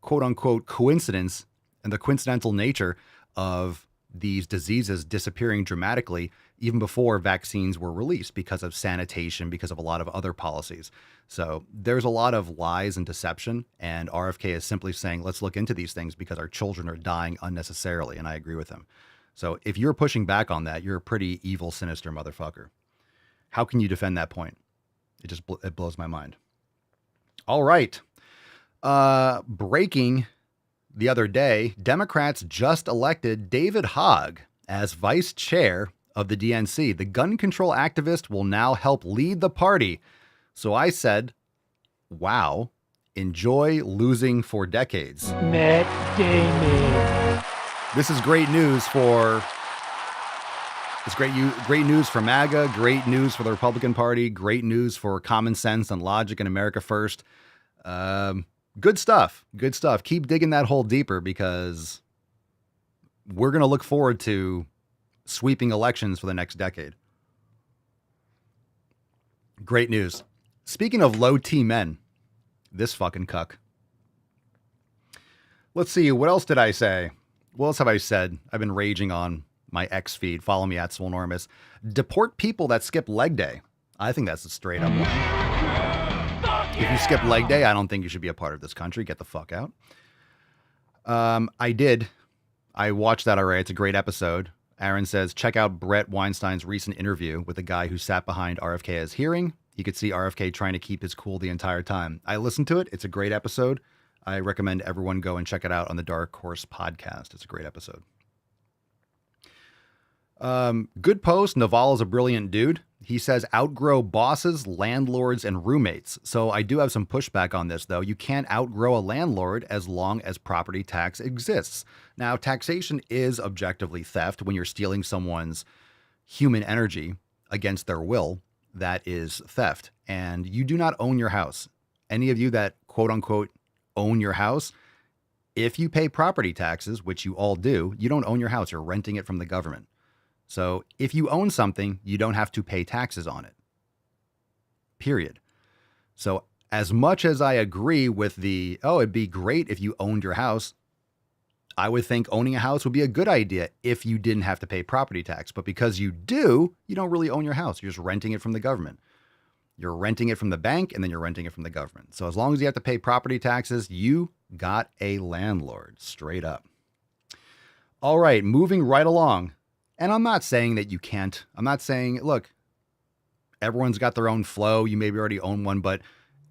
quote unquote coincidence and the coincidental nature of these diseases disappearing dramatically even before vaccines were released because of sanitation, because of a lot of other policies. So there's a lot of lies and deception, and RFK is simply saying, let's look into these things because our children are dying unnecessarily. And I agree with him. So if you're pushing back on that, you're a pretty evil, sinister motherfucker. How can you defend that point? It blows my mind. All right. Breaking the other day, Democrats just elected David Hogg as vice chair of the DNC. The gun control activist will now help lead the party. So I said, wow, enjoy losing for decades. Matt Damon. This is great news for... It's great news for MAGA, great news for the Republican Party, great news for common sense and logic and America First. Good stuff. Good stuff. Keep digging that hole deeper, because we're going to look forward to sweeping elections for the next decade. Great news. Speaking of low T men, this fucking cuck. Let's see. What else did I say? What else have I said? I've been raging on my X feed. Follow me at Swolenormous. Deport people that skip leg day. I think that's a straight up one. If you skip leg day, I don't think you should be a part of this country. Get the fuck out. I watched that already. It's a great episode. Aaron says, check out Brett Weinstein's recent interview with the guy who sat behind RFK's hearing. You could see RFK trying to keep his cool the entire time. I listened to it. It's a great episode. I recommend everyone go and check it out on the Dark Horse podcast. It's a great episode. Good post. Naval is a brilliant dude. He says outgrow bosses, landlords, and roommates. So I do have some pushback on this, though. You can't outgrow a landlord as long as property tax exists. Now, taxation is objectively theft when you're stealing someone's human energy against their will. That is theft. And you do not own your house. Any of you that quote unquote own your house, if you pay property taxes, which you all do, you don't own your house. You're renting it from the government. So if you own something, you don't have to pay taxes on it. Period. So as much as I agree with it'd be great if you owned your house, I would think owning a house would be a good idea if you didn't have to pay property tax. But because you do, you don't really own your house. You're just renting it from the government. You're renting it from the bank, and then you're renting it from the government. So as long as you have to pay property taxes, you got a landlord, straight up. All right, moving right along. And I'm not saying that you can't. I'm not saying, look, everyone's got their own flow. You maybe already own one, but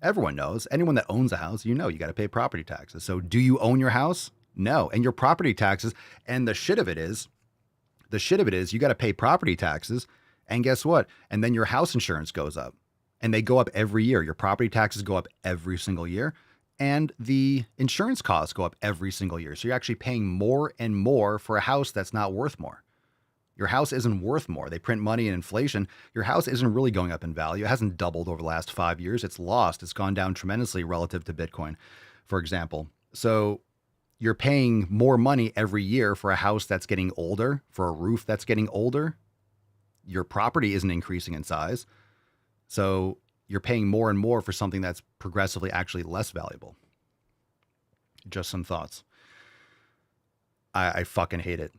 everyone knows. Anyone that owns a house, you got to pay property taxes. So do you own your house? No. And your property taxes, and the shit of it is, you got to pay property taxes. And guess what? And then your house insurance goes up. And they go up every year. Your property taxes go up every single year. And the insurance costs go up every single year. So you're actually paying more and more for a house that's not worth more. Your house isn't worth more. They print money in inflation. Your house isn't really going up in value. It hasn't doubled over the last 5 years. It's lost. It's gone down tremendously relative to Bitcoin, for example. So you're paying more money every year for a house that's getting older, for a roof that's getting older. Your property isn't increasing in size. So you're paying more and more for something that's progressively actually less valuable. Just some thoughts. I fucking hate it.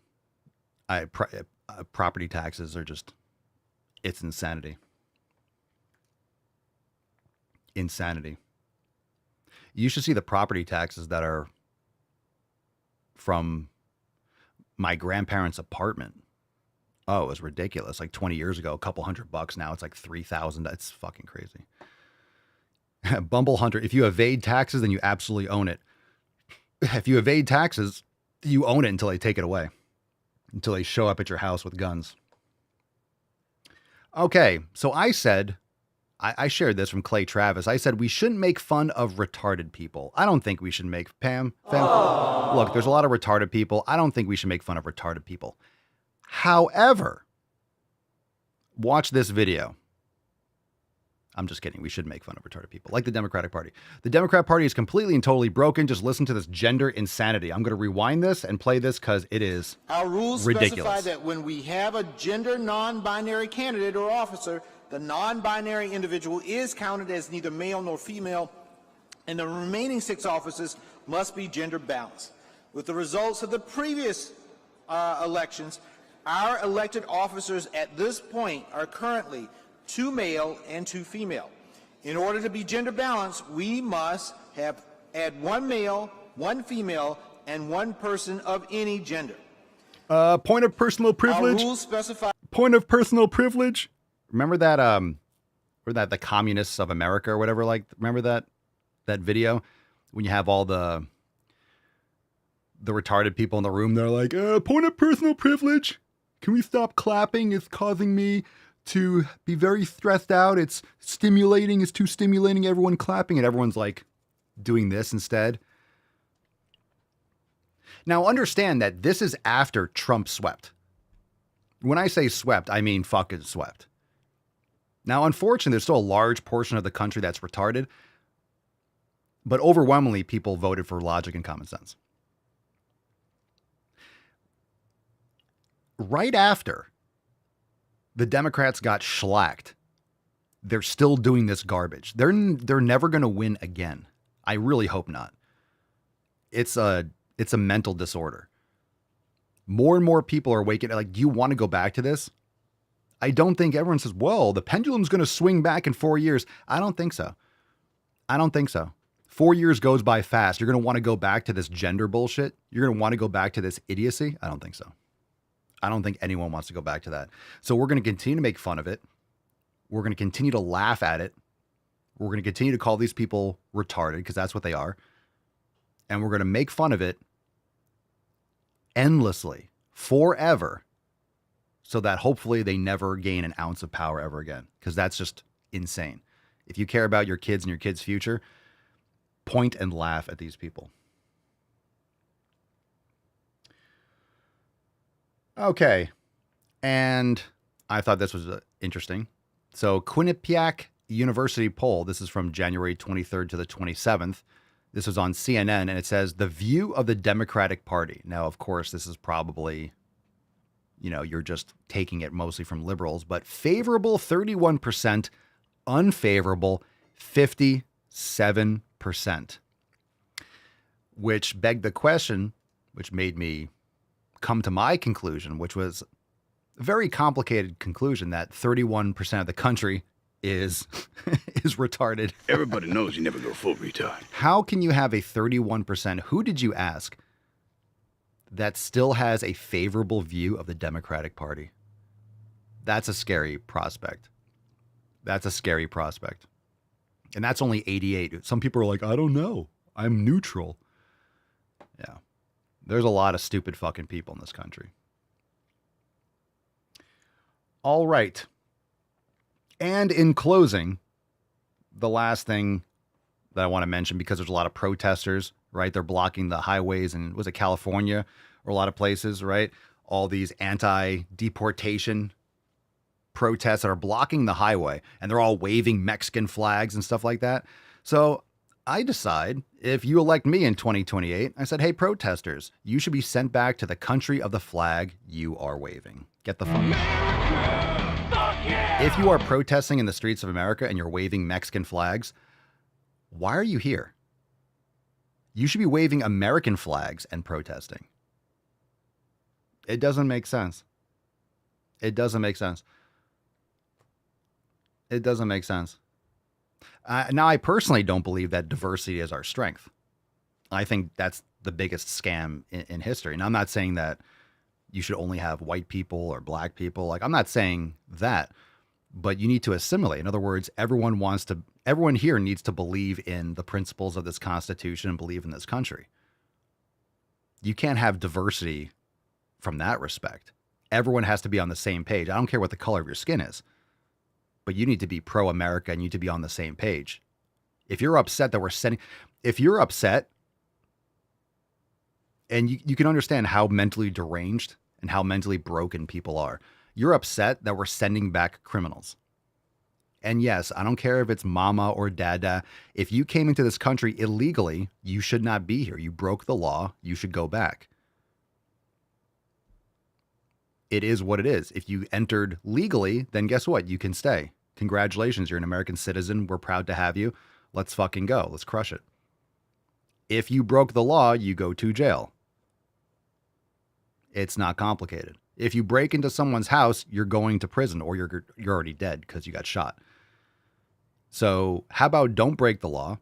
Property taxes are just, it's insanity. Insanity. You should see the property taxes that are from my grandparents' apartment. Oh, it was ridiculous. Like 20 years ago, a couple $100. Now it's like $3,000. That's fucking crazy. Bumble Hunter, if you evade taxes, then you absolutely own it. If you evade taxes, you own it until they take it away. Until they show up at your house with guns. Okay, so I said, I shared this from Clay Travis. I said we shouldn't make fun of retarded people. I don't think we should make, Pam, look, there's a lot of retarded people. I don't think we should make fun of retarded people. However, watch this video. I'm just kidding. We should make fun of retarded people, like the Democratic Party. The Democrat Party is completely and totally broken. Just listen to this gender insanity. I'm going to rewind this and play this because it is Our rules ridiculous. specify that when we have a gender non-binary candidate or officer, the non-binary individual is counted as neither male nor female, and the remaining 6 offices must be gender balanced. With the results of the previous elections, our elected officers at this point are currently 2 male and 2 female. In order to be gender balanced, we must add 1 male, 1 female, and 1 person of any gender. Point of personal privilege. Our rules specify. Point of personal privilege. Remember that? Or that the Communists of America or whatever. Like, remember that video when you have all the retarded people in the room? They're like, point of personal privilege. Can we stop clapping? It's causing me to be very stressed out. It's stimulating. It's too stimulating. Everyone clapping, and everyone's like doing this instead. Now understand that this is after Trump swept. When I say swept, I mean fucking swept. Now, unfortunately, there's still a large portion of the country that's retarded, but overwhelmingly people voted for logic and common sense. Right after the Democrats got shellacked, they're still doing this garbage. They're never going to win again. I really hope not. It's a mental disorder. More and more people are waking up. Like, do you want to go back to this? I don't think everyone says, well, the pendulum's going to swing back in 4 years. I don't think so. 4 years goes by fast. You're going to want to go back to this gender bullshit. You're going to want to go back to this idiocy. I don't think so. I don't think anyone wants to go back to that. So we're going to continue to make fun of it. We're going to continue to laugh at it. We're going to continue to call these people retarded because that's what they are. And we're going to make fun of it endlessly, forever, so that hopefully they never gain an ounce of power ever again, because that's just insane. If you care about your kids and your kids' future, point and laugh at these people. Okay. And I thought this was interesting. So Quinnipiac University poll, this is from January 23rd to the 27th. This was on CNN, and it says the view of the Democratic Party. Now, of course, this is probably, you're just taking it mostly from liberals, but favorable 31%, unfavorable 57%, which begged the question, which made me come to my conclusion, which was a very complicated conclusion, that 31% of the country is retarded. Everybody knows you never go full retard. How can you have a 31%, who did you ask, that still has a favorable view of the Democratic Party? That's a scary prospect. That's a scary prospect. And that's only 88. Some people are like, I don't know. I'm neutral. Yeah. There's a lot of stupid fucking people in this country. All right. And in closing, the last thing that I want to mention, because there's a lot of protesters, right? They're blocking the highways, and was it California or a lot of places, right? All these anti-deportation protests that are blocking the highway, and they're all waving Mexican flags and stuff like that. So I decide, if you elect me in 2028, I said, hey, protesters, you should be sent back to the country of the flag you are waving. Get the fuck out. If you are protesting in the streets of America and you're waving Mexican flags, why are you here? You should be waving American flags and protesting. It doesn't make sense. It doesn't make sense. It doesn't make sense. Now, I personally don't believe that diversity is our strength. I think that's the biggest scam in history. And I'm not saying that you should only have white people or black people. Like, I'm not saying that, but you need to assimilate. In other words, everyone here needs to believe in the principles of this Constitution and believe in this country. You can't have diversity from that respect. Everyone has to be on the same page. I don't care what the color of your skin is, but you need to be pro-America and you need to be on the same page. If you're upset that if you're upset, and you can understand how mentally deranged and how mentally broken people are. You're upset that we're sending back criminals. And yes, I don't care if it's mama or dada. If you came into this country illegally, you should not be here. You broke the law. You should go back. It is what it is. If you entered legally, then guess what? You can stay. Congratulations. You're an American citizen. We're proud to have you. Let's fucking go. Let's crush it. If you broke the law, you go to jail. It's not complicated. If you break into someone's house, you're going to prison, or you're already dead because you got shot. So how about don't break the law?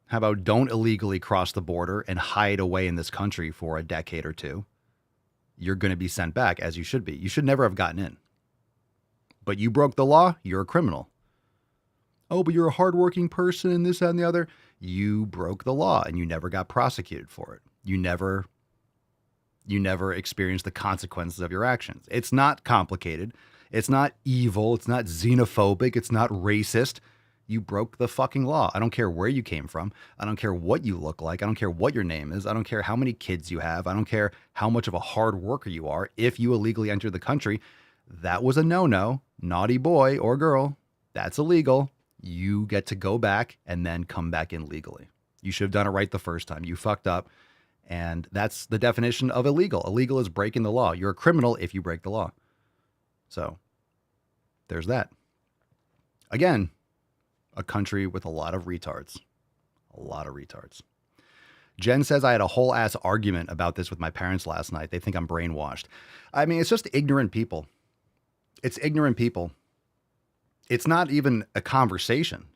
How about don't illegally cross the border and hide away in this country for a decade or two? You're going to be sent back, as you should be. You should never have gotten in. But you broke the law, you're a criminal. Oh, but you're a hardworking person and this, that, and the other. You broke the law and you never got prosecuted for it. You never experienced the consequences of your actions. It's not complicated. It's not evil. It's not xenophobic. It's not racist. You broke the fucking law. I don't care where you came from. I don't care what you look like. I don't care what your name is. I don't care how many kids you have. I don't care how much of a hard worker you are. If you illegally entered the country, that was a no-no. Naughty boy or girl. That's illegal. You get to go back and then come back in legally. You should have done it right the first time. You fucked up. And that's the definition of illegal. Illegal is breaking the law. You're a criminal if you break the law. So there's that. Again, a country with a lot of retards. A lot of retards. Jen says I had a whole ass argument about this with my parents last night. They think I'm brainwashed. I mean, it's just ignorant people. It's ignorant people. It's not even a conversation.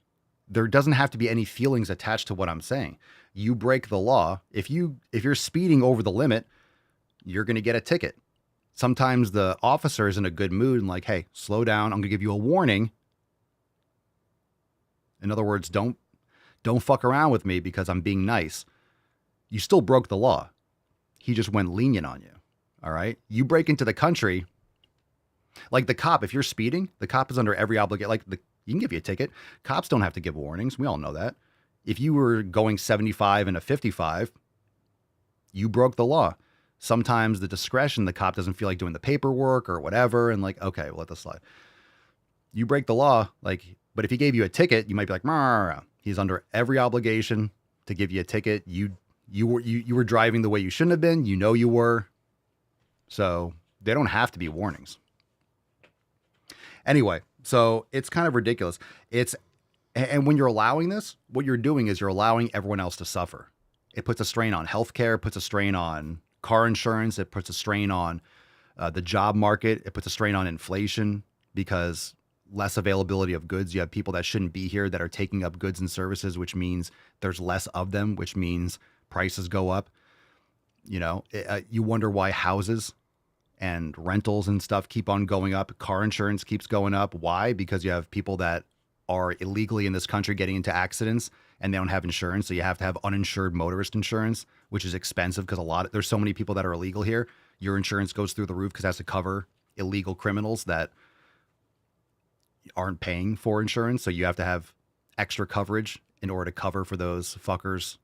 There doesn't have to be any feelings attached to what I'm saying. You break the law. If you're speeding over the limit, you're going to get a ticket. Sometimes the officer is in a good mood and like, hey, slow down. I'm going to give you a warning. In other words, don't fuck around with me because I'm being nice. You still broke the law. He just went lenient on you. All right? You break into the country, like the cop, if you're speeding, the cop is under every obligation. You can give you a ticket. Cops don't have to give warnings. We all know that. If you were going 75 and a 55, you broke the law. Sometimes the discretion, the cop doesn't feel like doing the paperwork or whatever. And like, okay, we'll let this slide. You break the law, but if he gave you a ticket, you might be like, Marr. He's under every obligation to give you a ticket. You were driving the way you shouldn't have been. You know you were. So they don't have to be warnings. Anyway, so it's kind of ridiculous. And when you're allowing this, what you're doing is you're allowing everyone else to suffer. It puts a strain on healthcare, puts a strain on car insurance, it puts a strain on the job market, it puts a strain on inflation because less availability of goods. You have people that shouldn't be here that are taking up goods and services, which means there's less of them, which means prices go up. You know, you wonder why houses and rentals and stuff keep on going up. Car insurance keeps going up. Why? Because you have people that are illegally in this country getting into accidents and they don't have insurance. So you have to have uninsured motorist insurance, which is expensive because there's so many people that are illegal here. Your insurance goes through the roof because it has to cover illegal criminals that aren't paying for insurance. So you have to have extra coverage in order to cover for those fuckers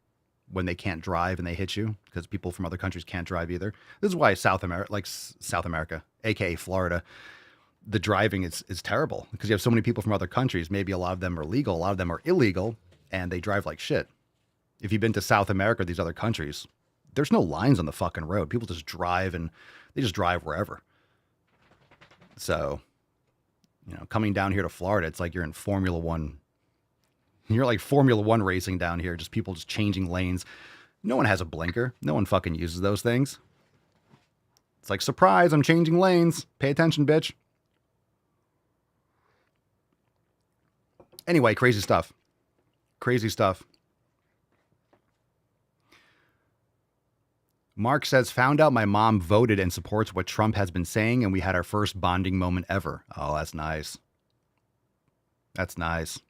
when they can't drive and they hit you, because people from other countries can't drive either. This is why South America, aka Florida, the driving is terrible because you have so many people from other countries. Maybe a lot of them are legal, a lot of them are illegal, and they drive like shit. If you've been to South America, these other countries, there's no lines on the fucking road. People just drive and they just drive wherever. So, you know, coming down here to Florida, it's like you're in Formula One. You're like Formula One racing down here, just people just changing lanes. No one has a blinker. No one fucking uses those things. It's like, surprise, I'm changing lanes. Pay attention, bitch. Anyway, crazy stuff. Crazy stuff. Mark says, found out my mom voted and supports what Trump has been saying, and we had our first bonding moment ever. Oh, that's nice. That's nice.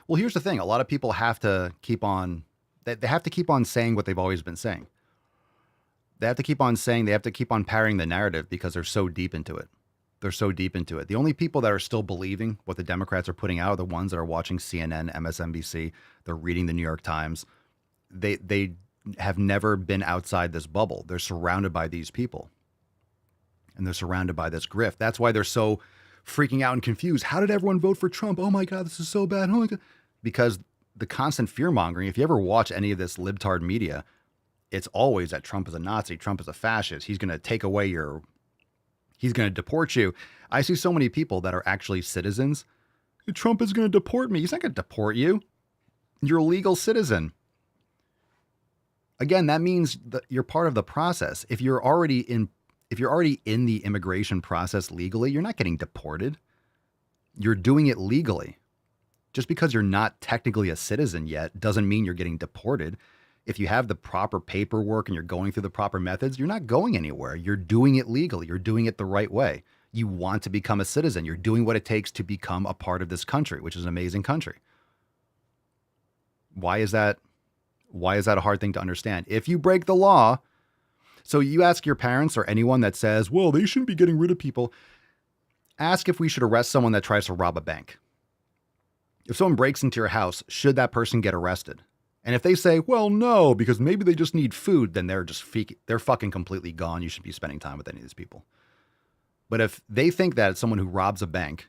Well, here's the thing. A lot of people have to keep on, they have to keep on saying what they've always been saying. They have to keep on saying, they have to keep on parroting the narrative because they're so deep into it. They're so deep into it. The only people that are still believing what the Democrats are putting out are the ones that are watching CNN, MSNBC. They're reading the New York Times. They have never been outside this bubble. They're surrounded by these people. And they're surrounded by this grift. That's why they're so freaking out and confused. How did everyone vote for Trump? Oh my God, this is so bad. Oh my God. Because the constant fear mongering, if you ever watch any of this libtard media, it's always that Trump is a Nazi. Trump is a fascist. He's going to take away he's going to deport you. I see so many people that are actually citizens. Trump is going to deport me. He's not going to deport you. You're a legal citizen. Again, that means that you're part of the process. If you're already in the immigration process legally, you're not getting deported. You're doing it legally. Just because you're not technically a citizen yet doesn't mean you're getting deported. If you have the proper paperwork and you're going through the proper methods, you're not going anywhere. You're doing it legally. You're doing it the right way. You want to become a citizen. You're doing what it takes to become a part of this country, which is an amazing country. Why is that a hard thing to understand? If you break the law, so you ask your parents or anyone that says, well, they shouldn't be getting rid of people. Ask if we should arrest someone that tries to rob a bank. If someone breaks into your house, should that person get arrested? And if they say, well, no, because maybe they just need food, then they're fucking completely gone. You shouldn't be spending time with any of these people. But if they think that it's someone who robs a bank,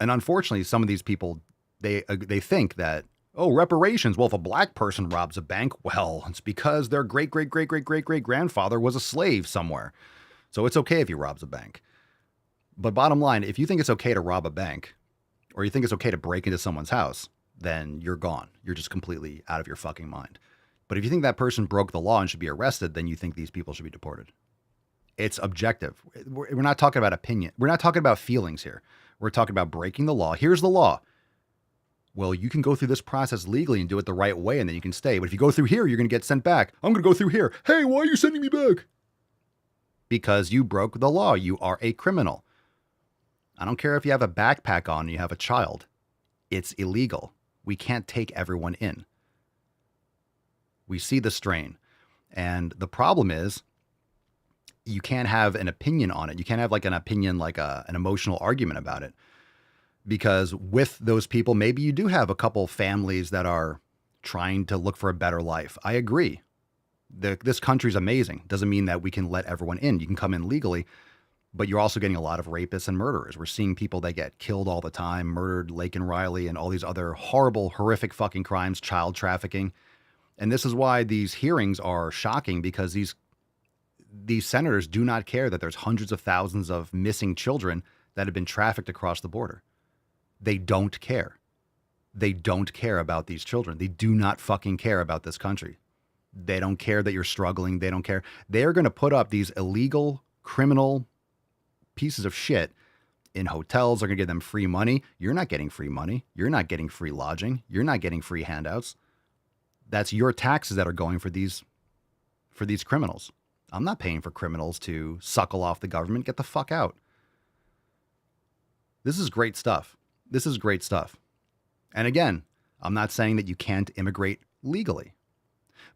and unfortunately, some of these people, they think that, oh, reparations. Well, if a black person robs a bank, well, it's because their great-great-great-great-great-great-grandfather was a slave somewhere. So it's okay if he robs a bank. But bottom line, if you think it's okay to rob a bank, or you think it's okay to break into someone's house, then you're gone. You're just completely out of your fucking mind. But if you think that person broke the law and should be arrested, then you think these people should be deported. It's objective. We're not talking about opinion. We're not talking about feelings here. We're talking about breaking the law. Here's the law. Well, you can go through this process legally and do it the right way, and then you can stay. But if you go through here, you're going to get sent back. I'm going to go through here. Hey, why are you sending me back? because you broke the law. You are a criminal. I don't care if you have a backpack on and you have a child. It's illegal. We can't take everyone in. We see the strain. And the problem is you can't have an opinion on it. You can't have like an opinion, like an emotional argument about it. Because with those people, maybe you do have a couple families that are trying to look for a better life. I agree. This country's amazing. Doesn't mean that we can let everyone in. You can come in legally, but you're also getting a lot of rapists and murderers. We're seeing people that get killed all the time, murdered, Lake and Riley, and all these other horrible, horrific fucking crimes, child trafficking. And this is why these hearings are shocking, because these senators do not care that there's hundreds of thousands of missing children that have been trafficked across the border. They don't care. They don't care about these children. They do not fucking care about this country. They don't care that you're struggling. They don't care. They are going to put up these illegal, criminal pieces of shit in hotels. They're going to give them free money. You're not getting free money. You're not getting free lodging. You're not getting free handouts. That's your taxes that are going for these criminals. I'm not paying for criminals to suckle off the government. Get the fuck out. This is great stuff. This is great stuff. And again, I'm not saying that you can't immigrate legally.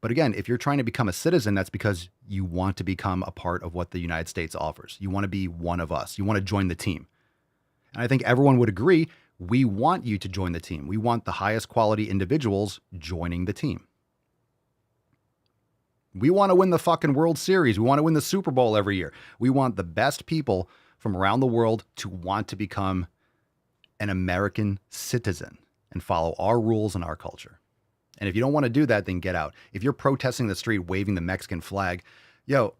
But again, if you're trying to become a citizen, that's because you want to become a part of what the United States offers. You want to be one of us. You want to join the team. And I think everyone would agree, we want you to join the team. We want the highest quality individuals joining the team. We want to win the fucking World Series. We want to win the Super Bowl every year. We want the best people from around the world to want to become an American citizen and follow our rules and our culture. And if you don't want to do that, then get out. If you're protesting the street, waving the Mexican flag, yo,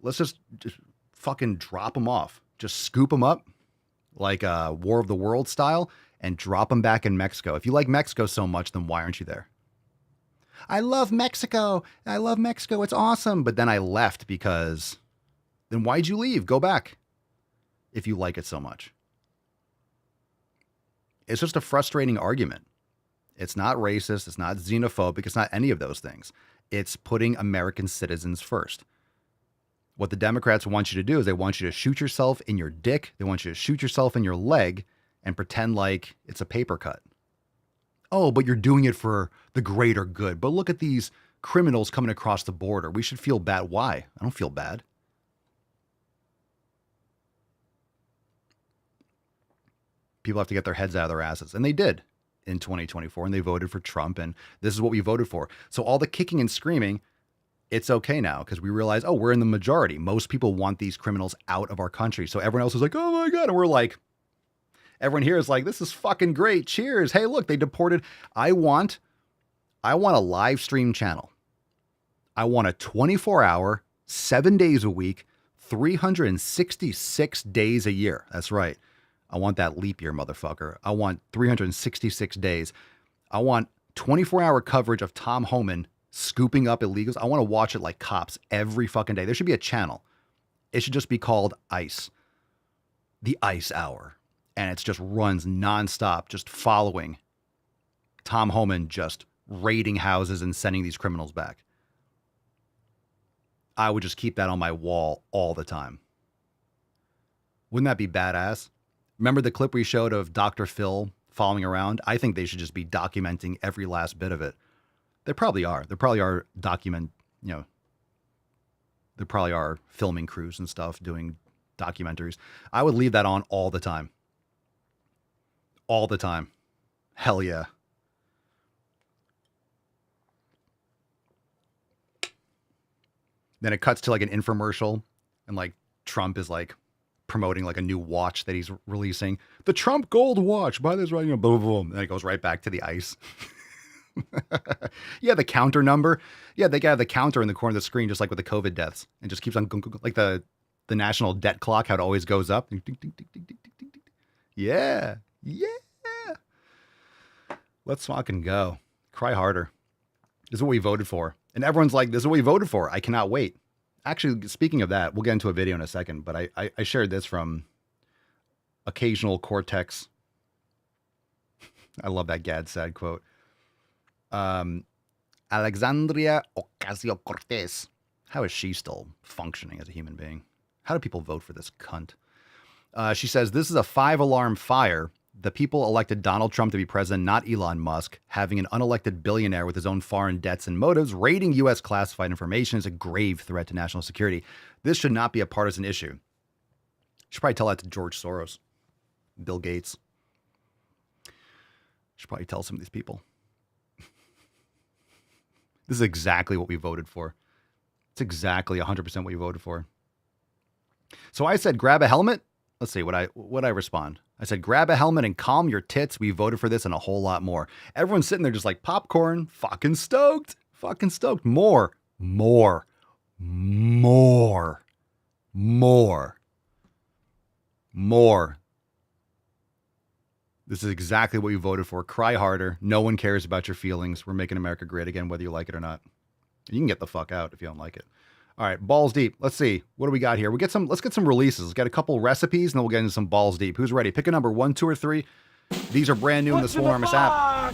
let's just fucking drop them off. Just scoop them up like a War of the World style and drop them back in Mexico. If you like Mexico so much, then why aren't you there? I love Mexico. I love Mexico. It's awesome. But then I left because then why'd you leave? Go back if you like it so much. It's just a frustrating argument. It's not racist. It's not xenophobic. It's not any of those things. It's putting American citizens first. What the Democrats want you to do is they want you to shoot yourself in your dick. They want you to shoot yourself in your leg and pretend like it's a paper cut. Oh, but you're doing it for the greater good. But look at these criminals coming across the border. We should feel bad. Why? I don't feel bad. People have to get their heads out of their asses. And they did in 2024. And they voted for Trump. And this is what we voted for. So all the kicking and screaming, it's okay now because we realize, oh, we're in the majority. Most people want these criminals out of our country. So everyone else is like, oh my God. And we're like, everyone here is like, this is fucking great. Cheers. Hey, look, they deported. I want a live stream channel. I want a 24-hour, 7 days a week, 366 days a year. That's right. I want that leap year, motherfucker. I want 366 days. I want 24-hour coverage of Tom Homan scooping up illegals. I want to watch it like cops every fucking day. There should be a channel. It should just be called ICE. The ICE Hour. And it just runs nonstop, just following Tom Homan, just raiding houses and sending these criminals back. I would just keep that on my wall all the time. Wouldn't that be badass? Remember the clip we showed of Dr. Phil following around? I think they should just be documenting every last bit of it. They probably are. There probably are there probably are filming crews and stuff doing documentaries. I would leave that on all the time. All the time. Hell yeah. Then it cuts to like an infomercial and like Trump is like promoting like a new watch that he's releasing. The Trump Gold watch. Buy this right now. Boom, boom. And it goes right back to the ICE. Yeah, the counter number. Yeah, they have the counter in the corner of the screen, just like with the COVID deaths. And just keeps on like the national debt clock, how it always goes up. Yeah. Yeah. Let's fucking go. Cry harder. This is what we voted for. And everyone's like, this is what we voted for. I cannot wait. Actually, speaking of that, we'll get into a video in a second, but I shared this from Occasional Cortex. I love that Gad-Sad quote. Alexandria Ocasio-Cortez. How is she still functioning as a human being? How do people vote for this cunt? She says, this is a 5-alarm fire. The people elected Donald Trump to be president, not Elon Musk. Having an unelected billionaire with his own foreign debts and motives raiding U.S. classified information is a grave threat to national security. This should not be a partisan issue. Should probably tell that to George Soros, Bill Gates. Should probably tell some of these people. This is exactly what we voted for. It's exactly 100% what you voted for. So I said, grab a helmet. Let's see what I respond. I said, grab a helmet and calm your tits. We voted for this and a whole lot more. Everyone's sitting there just like popcorn, fucking stoked, fucking stoked. More. This is exactly what you voted for. Cry harder. No one cares about your feelings. We're making America great again, whether you like it or not. You can get the fuck out if you don't like it. All right, balls deep. Let's see. What do we got here? Let's get some releases. Let's get a couple recipes, and then we'll get into some balls deep. Who's ready? Pick a number, 1, 2, or 3. These are brand new in the Swole Enormous app.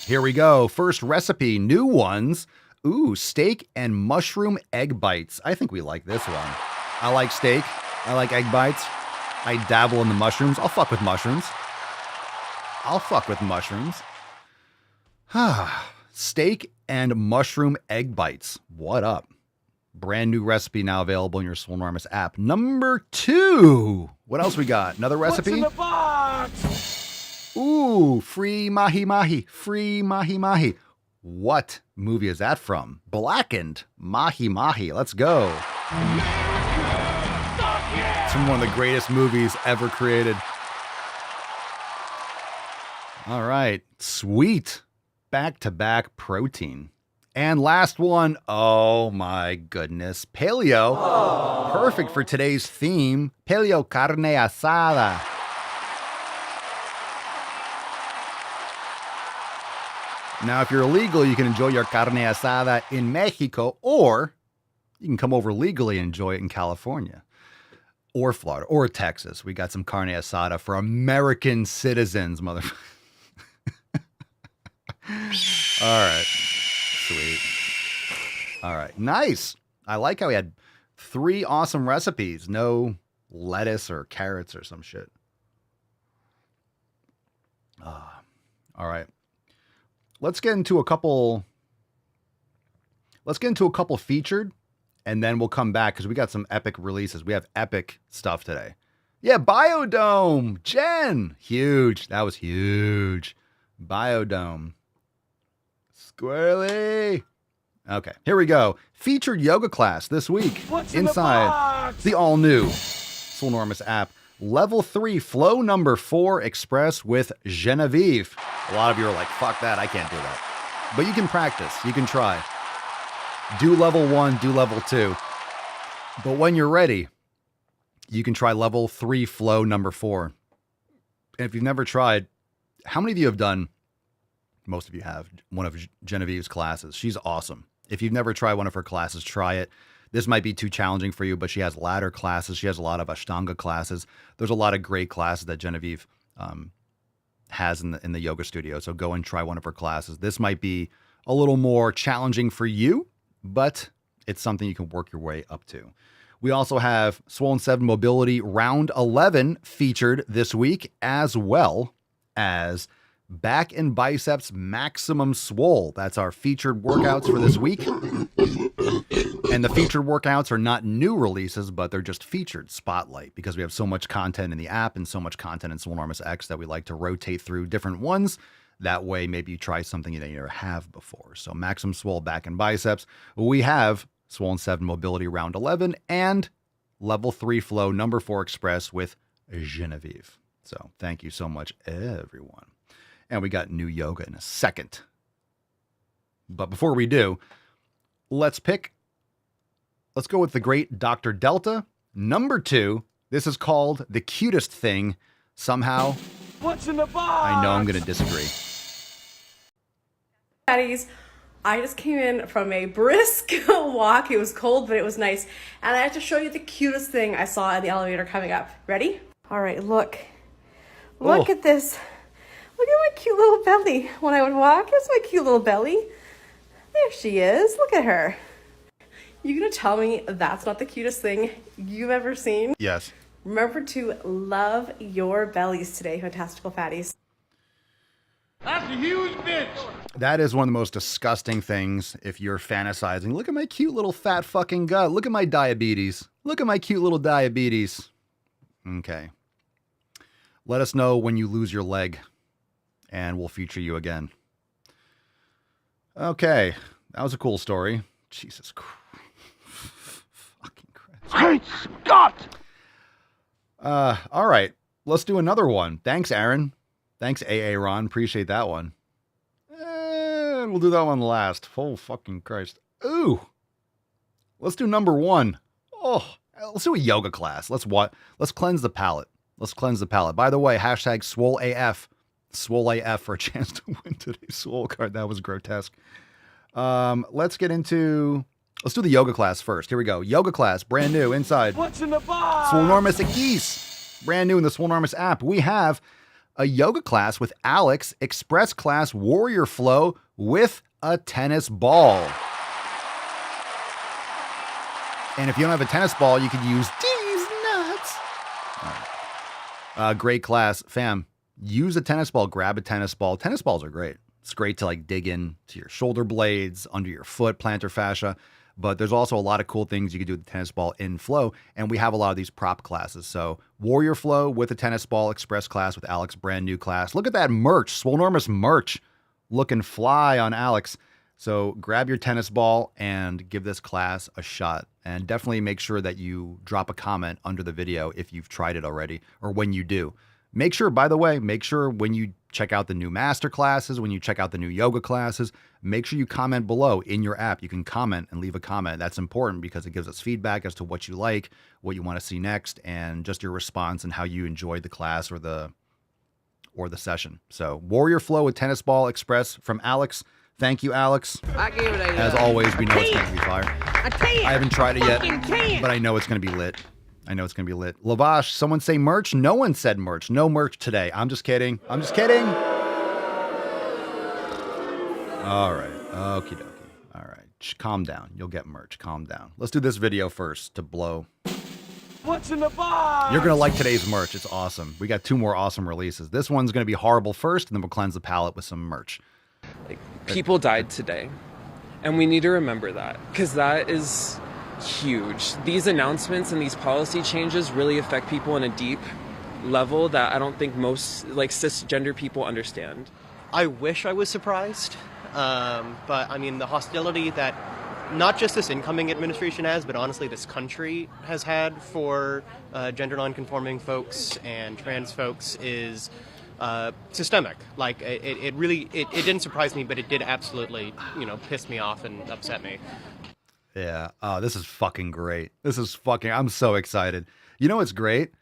Here we go. First recipe, new ones. Ooh, steak and mushroom egg bites. I think we like this one. I like steak. I like egg bites. I dabble in the mushrooms. I'll fuck with mushrooms. Steak and mushroom egg bites. What up? Brand new recipe now available in your Swole Enormous app. Number 2. What else we got? Another recipe? What's in the box? Ooh, free mahi mahi. Free mahi mahi. What movie is that from? Blackened mahi mahi. Let's go. It's from one of the greatest movies ever created. All right. Sweet. Back-to-back protein. And last one, oh my goodness, paleo. Aww. Perfect for today's theme, paleo carne asada. Now, if you're illegal, you can enjoy your carne asada in Mexico, or you can come over legally and enjoy it in California, or Florida, or Texas. We got some carne asada for American citizens, motherfucker. All right. Sweet. All right. Nice. I like how we had 3 awesome recipes. No lettuce or carrots or some shit. All right. Let's get into a couple featured, and then we'll come back because we got some epic releases. We have epic stuff today. Yeah, Biodome. Jen. Huge. That was huge. Biodome. Squirrely. Okay, here we go. Featured yoga class this week. What's inside the all-new Swole Enormous app. Level 3 flow number 4 express with Genevieve. A lot of you are like, fuck that, I can't do that. But you can practice. You can try. Do level 1, do level 2. But when you're ready, you can try level 3 flow number 4. And if you've never tried, how many of you have done, most of you have, one of Genevieve's classes? She's awesome. If you've never tried one of her classes, try it. This might be too challenging for you, but she has ladder classes. She has a lot of Ashtanga classes. There's a lot of great classes that Genevieve has in the yoga studio. So go and try one of her classes. This might be a little more challenging for you, but it's something you can work your way up to. We also have Swole 7 Mobility Round 11 featured this week, as well as Back and Biceps Maximum Swole. That's our featured workouts for this week. And the featured workouts are not new releases, but they're just featured spotlight because we have so much content in the app and so much content in Swole Enormous X that we like to rotate through different ones. That way, maybe you try something that you never have before. So Maximum Swole, Back and Biceps. We have Swole 7 Mobility Round 11 and Level 3 Flow number 4 Express with Genevieve. So thank you so much, everyone. And we got new yoga in a second. But before we do, let's go with the great Dr. Delta. Number 2, this is called The Cutest Thing. Somehow, what's in the box? I know I'm going to disagree. Daddies, I just came in from a brisk walk. It was cold, but it was nice. And I have to show you the cutest thing I saw in the elevator coming up. Ready? All right, look. Look at this. Look at my cute little belly. When I would walk, here's my cute little belly. There she is. Look at her. You gonna tell me that's not the cutest thing you've ever seen? Yes. Remember to love your bellies today, fantastical fatties. That's a huge bitch. That is one of the most disgusting things if you're fantasizing. Look at my cute little fat fucking gut. Look at my diabetes. Look at my cute little diabetes. Okay. Let us know when you lose your leg, and we'll feature you again. Okay. That was a cool story. Jesus Christ. Fucking Christ. Great Scott! All right. Let's do another one. Thanks, Aaron. Thanks, AA Ron. Appreciate that one. And we'll do that one last. Oh, fucking Christ. Ooh. Let's do number 1. Oh, let's do a yoga class. Let's cleanse the palate. Let's cleanse the palate. By the way, hashtag SwoleAF. SwoleAF for a chance to win today's Swole card. That was grotesque. Let's do the yoga class first. Here we go. Yoga class, brand new inside. What's in the box? Swolenormous Geese. Brand new in the Swolenormous app. We have a yoga class with Alex, express class warrior flow with a tennis ball. And if you don't have a tennis ball, you could use these nuts. Great class. Fam, use a tennis ball. Grab a tennis ball. Tennis balls are great. It's great to like dig in to your shoulder blades, under your foot, plantar fascia. But there's also a lot of cool things you can do with the tennis ball in flow. And we have a lot of these prop classes. So warrior flow with a tennis ball, express class with Alex, brand new class. Look at that merch, Swolenormous merch looking fly on Alex. So grab your tennis ball and give this class a shot. And definitely make sure that you drop a comment under the video if you've tried it already or when you do. Make sure, by the way, when you check out the new master classes, when you check out the new yoga classes, make sure you comment below in your app. You can comment and leave a comment. That's important because it gives us feedback as to what you like, what you want to see next, and just your response and how you enjoyed the class or the session. So Warrior Flow with tennis ball express from Alex. Thank you, Alex. I gave it a As always, we know it's going to be fire. I haven't tried it yet, but I know it's going to be lit. Lavash, someone say merch? No one said merch. No merch today. I'm just kidding. All right. Okie dokie. All right. Calm down. You'll get merch. Calm down. Let's do this video first to blow. What's in the box? You're going to like today's merch. It's awesome. We got 2 more awesome releases. This one's going to be horrible first, and then we'll cleanse the palate with some merch. People died today, and we need to remember that because that is huge. These announcements and these policy changes really affect people on a deep level that I don't think most cisgender people understand. I wish I was surprised, but I mean the hostility that not just this incoming administration has, but honestly this country has had for gender nonconforming folks and trans folks is systemic. Like it really didn't surprise me, but it did absolutely piss me off and upset me. Yeah. Oh, this is fucking great. I'm so excited. You know what's great?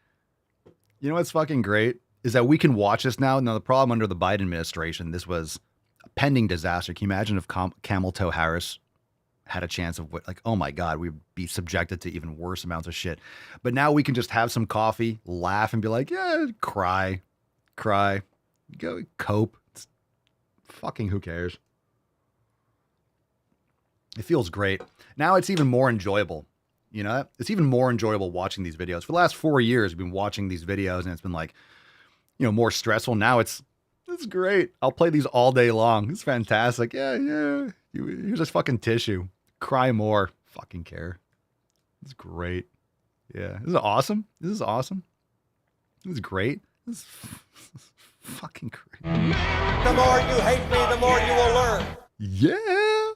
You know what's fucking great? Is that we can watch this now. Now, the problem under the Biden administration, this was a pending disaster. Can you imagine if Camel Toe Harris had a chance of oh my God, we'd be subjected to even worse amounts of shit. But now we can just have some coffee, laugh, and be like, yeah, cry, go cope. It's fucking who cares? It feels great. Now it's even more enjoyable. You know, it's even more enjoyable watching these videos. For the last 4 years, we've been watching these videos and it's been more stressful. Now it's great. I'll play these all day long. It's fantastic. Yeah. Here's this fucking tissue. Cry more. Fucking care. It's great. Yeah. This is awesome. This is great. This is fucking great. The more you hate me, the more you will learn. Yeah.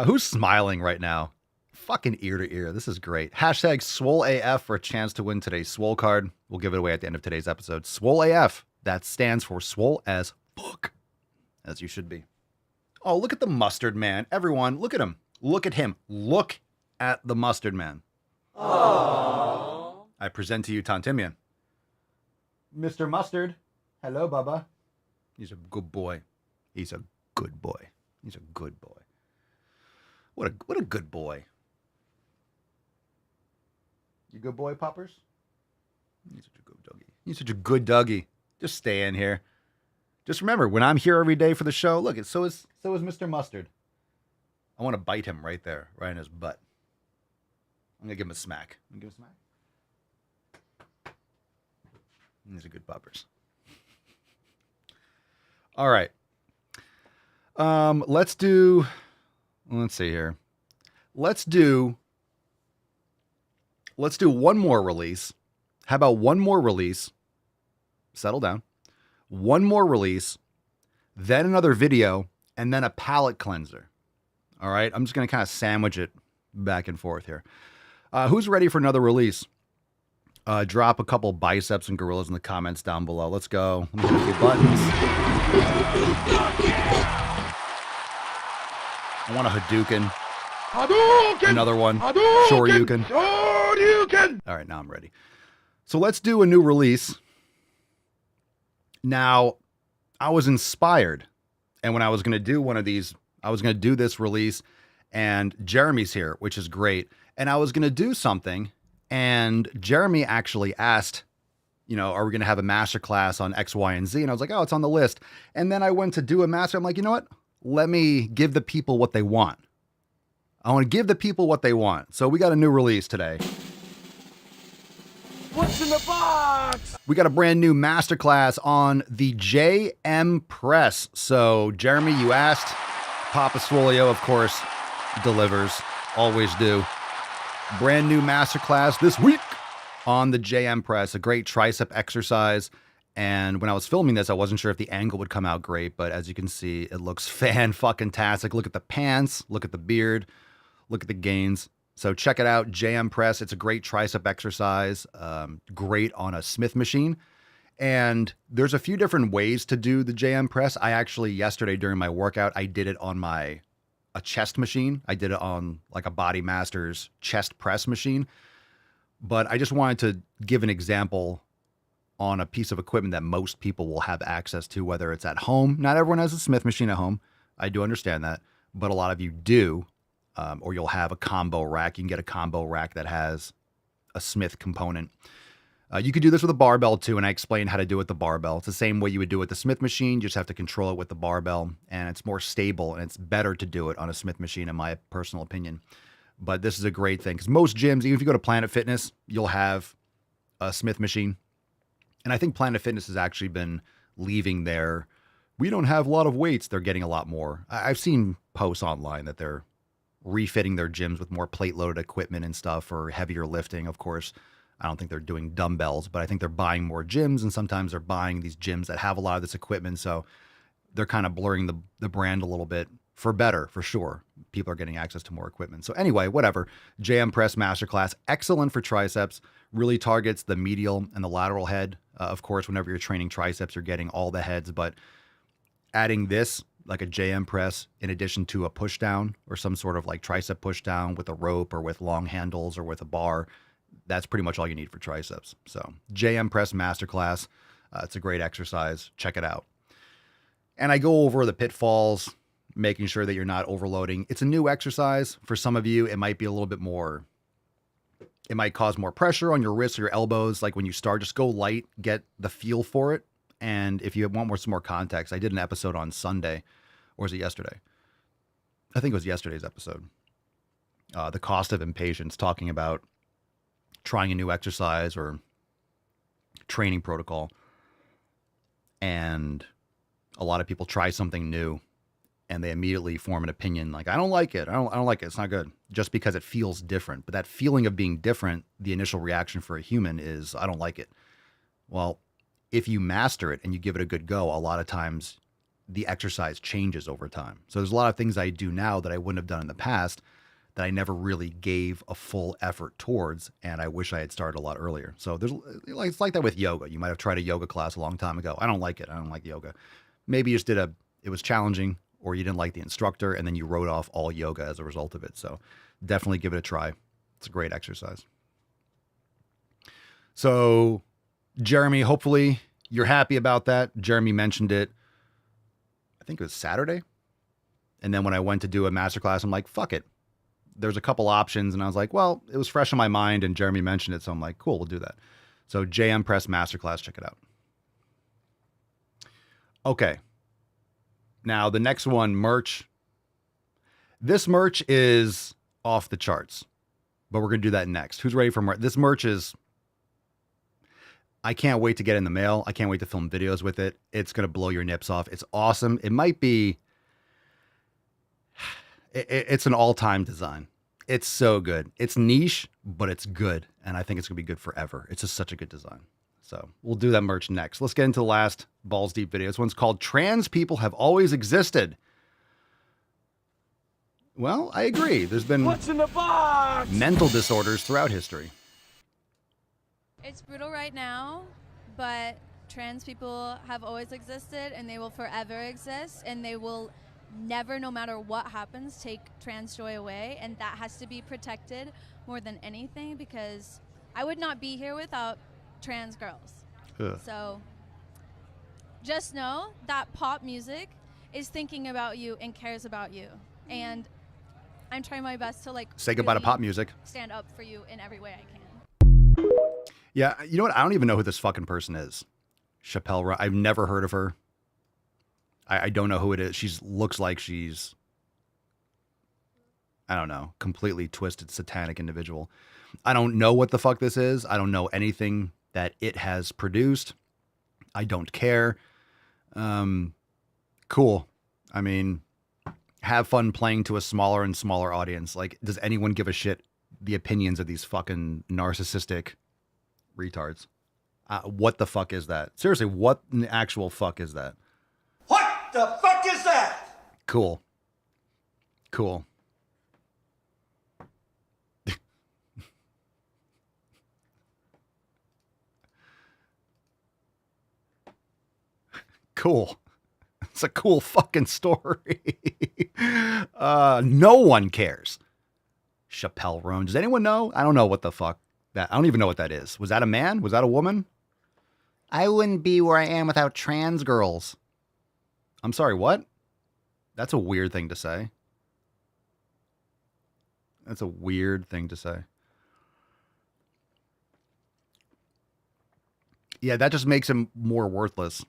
Who's smiling right now? Fucking ear to ear. This is great. Hashtag SwoleAF for a chance to win today's Swole card. We'll give it away at the end of today's episode. SwoleAF. That stands for Swole as fuck. As you should be. Oh, look at the mustard man. Everyone, look at him. Look at him. Look at the mustard man. Aww. I present to you Tantimian. Mr. Mustard. Hello, Bubba. He's a good boy. He's a good boy. What a good boy. You good boy, Poppers? He's such a good doggy. Just stay in here. Just remember, when I'm here every day for the show, look, so is Mr. Mustard. I want to bite him right there, right in his butt. I'm gonna give him a smack. Give him a smack. These are good bumpers. All right. Let's see here. Let's do one more release. How about one more release? Settle down. One more release, then another video, and then a palate cleanser. All right. I'm just going to kind of sandwich it back and forth here. Who's ready for another release? Drop a couple biceps and gorillas in the comments down below. Let's go. Let me hit a few buttons. I want a Hadouken. Hadouken! Another one. Hadouken! Shoryuken. Shoryuken! All right, now I'm ready. So let's do a new release. Now, I was inspired. And when I was going to do one of these, I was going to do this release. And Jeremy's here, which is great. And I was going to do something. And Jeremy actually asked, are we going to have a masterclass on X, Y, and Z? And I was like, oh, it's on the list. And then I went to do a master. I'm like, you know what? Let me give the people what they want. I want to give the people what they want. So we got a new release today. What's in the box? We got a brand new masterclass on the JM Press. So Jeremy, you asked. Papa Swolio, of course, delivers. Always do. Brand new masterclass this week on the JM Press. A great tricep exercise. And when I was filming this, I wasn't sure if the angle would come out great, but as you can see, it looks fan-fucking-tastic. Look at the pants, look at the beard, look at the gains. So check it out, JM Press. It's a great tricep exercise, great on a Smith machine. And there's a few different ways to do the JM Press. I actually, yesterday during my workout, I did it on a chest machine. I did it on like a Body Masters chest press machine. But I just wanted to give an example on a piece of equipment that most people will have access to, whether it's at home. Not everyone has a Smith machine at home. I do understand that, but a lot of you do, or you'll have a combo rack. You can get a combo rack that has a Smith component. You could do this with a barbell too, and I explained how to do it with the barbell. It's the same way you would do it with the Smith machine. You just have to control it with the barbell, and it's more stable, and it's better to do it on a Smith machine, in my personal opinion. But this is a great thing, because most gyms, even if you go to Planet Fitness, you'll have a Smith machine. And I think Planet Fitness has actually been leaving their, we don't have a lot of weights. They're getting a lot more. I've seen posts online that they're refitting their gyms with more plate-loaded equipment and stuff for heavier lifting. Of course, I don't think they're doing dumbbells, but I think they're buying more gyms, and sometimes they're buying these gyms that have a lot of this equipment. So they're kind of blurring the brand a little bit for better, for sure. People are getting access to more equipment. So anyway, whatever. JM Press Masterclass, excellent for triceps, really targets the medial and the lateral head. Of course, whenever you're training triceps, you're getting all the heads, but adding this, like a JM press, in addition to a push down or some sort of like tricep push down with a rope or with long handles or with a bar, that's pretty much all you need for triceps. So JM Press Masterclass, it's a great exercise. Check it out. And I go over the pitfalls, making sure that you're not overloading. It's a new exercise. For some of you, it might be a little bit more, it might cause more pressure on your wrists or your elbows. Like when you start, just go light, get the feel for it. And if you want some more context, I did an episode on Sunday, or was it yesterday? I think it was yesterday's episode. The Cost of Impatience, talking about trying a new exercise or training protocol. And a lot of people try something new and they immediately form an opinion like, I don't like it. I don't like it. It's not good. Just because it feels different. But that feeling of being different, the initial reaction for a human is, I don't like it. Well, if you master it and you give it a good go, a lot of times the exercise changes over time. So there's a lot of things I do now that I wouldn't have done in the past that I never really gave a full effort towards, and I wish I had started a lot earlier. So it's like that with yoga. You might have tried a yoga class a long time ago. I don't like it. I don't like yoga. Maybe you just it was challenging, or you didn't like the instructor, and then you wrote off all yoga as a result of it. So definitely give it a try. It's a great exercise. So Jeremy, hopefully you're happy about that. Jeremy mentioned it, I think it was Saturday. And then when I went to do a masterclass, I'm like, fuck it. There's a couple options. And I was like, well, it was fresh in my mind and Jeremy mentioned it. So I'm like, cool, we'll do that. So JM Press Masterclass, check it out. Okay. Now the next one, merch. This merch is off the charts. but we're going to do that next. Who's ready for merch? This merch is, I can't wait to get in the mail. I can't wait to film videos with it. It's going to blow your nips off. It's awesome. It might be, it's an all-time design. It's so good. It's niche, but it's good. And I think it's going to be good forever. It's just such a good design. So we'll do that merch next. Let's get into the last Balls Deep video. This one's called Trans People Have Always Existed. Well, I agree. There's been What's in the box? mental disorders throughout history. It's brutal right now, but trans people have always existed and they will forever exist, and they will never, no matter what happens, take trans joy away, and that has to be protected more than anything, because I would not be here without trans girls. Ugh. So just know that pop music is thinking about you and cares about you, and I'm trying my best to say goodbye to pop music. Stand up for you in every way I can. Yeah, you know what? I don't even know who this fucking person is. Chappelle, I've never heard of her. I don't know who it is. She looks like she's, I don't know, completely twisted, satanic individual. I don't know what the fuck this is. I don't know anything that it has produced. I don't care. Cool. I mean, have fun playing to a smaller and smaller audience. Like, does anyone give a shit the opinions of these fucking narcissistic retards? What the fuck is that? Seriously, what in the actual fuck is that? What the fuck is that? Cool. Cool. Cool. It's a cool fucking story. No one cares. Chappelle Roan. Does anyone know? I don't know what the fuck that. I don't even know what that is. Was that a man? Was that a woman? I wouldn't be where I am without trans girls. I'm sorry, what? That's a weird thing to say. That's a weird thing to say. Yeah, that just makes him more worthless.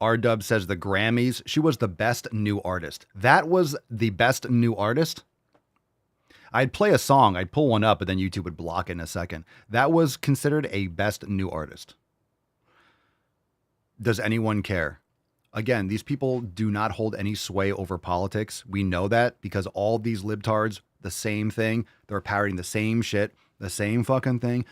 R-Dub says the Grammys, she was the best new artist. That was the best new artist? I'd play a song, I'd pull one up, but then YouTube would block it in a second. That was considered a best new artist. Does anyone care? Again, these people do not hold any sway over politics. We know that because all these libtards, the same thing. They're parroting the same shit, the same fucking thing.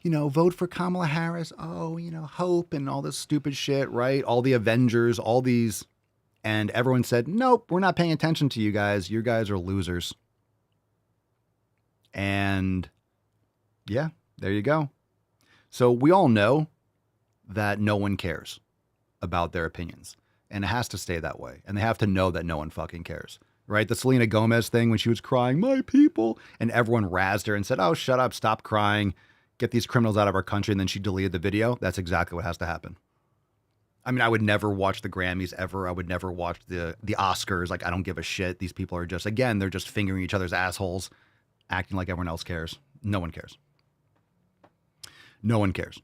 You know, vote for Kamala Harris. Oh, you know, hope and all this stupid shit, right? All the Avengers, all these. And everyone said, nope, we're not paying attention to you guys. You guys are losers. And yeah, there you go. So we all know that no one cares about their opinions. And it has to stay that way. And they have to know that no one fucking cares. Right? The Selena Gomez thing when she was crying, my people. And everyone razzed her and said, oh, shut up, stop crying. Get these criminals out of our country. And then she deleted the video. That's exactly what has to happen. I mean, I would never watch the Grammys ever. I would never watch the Oscars. Like, I don't give a shit. These people are just, again, they're just fingering each other's assholes, acting like everyone else cares. No one cares. No one cares.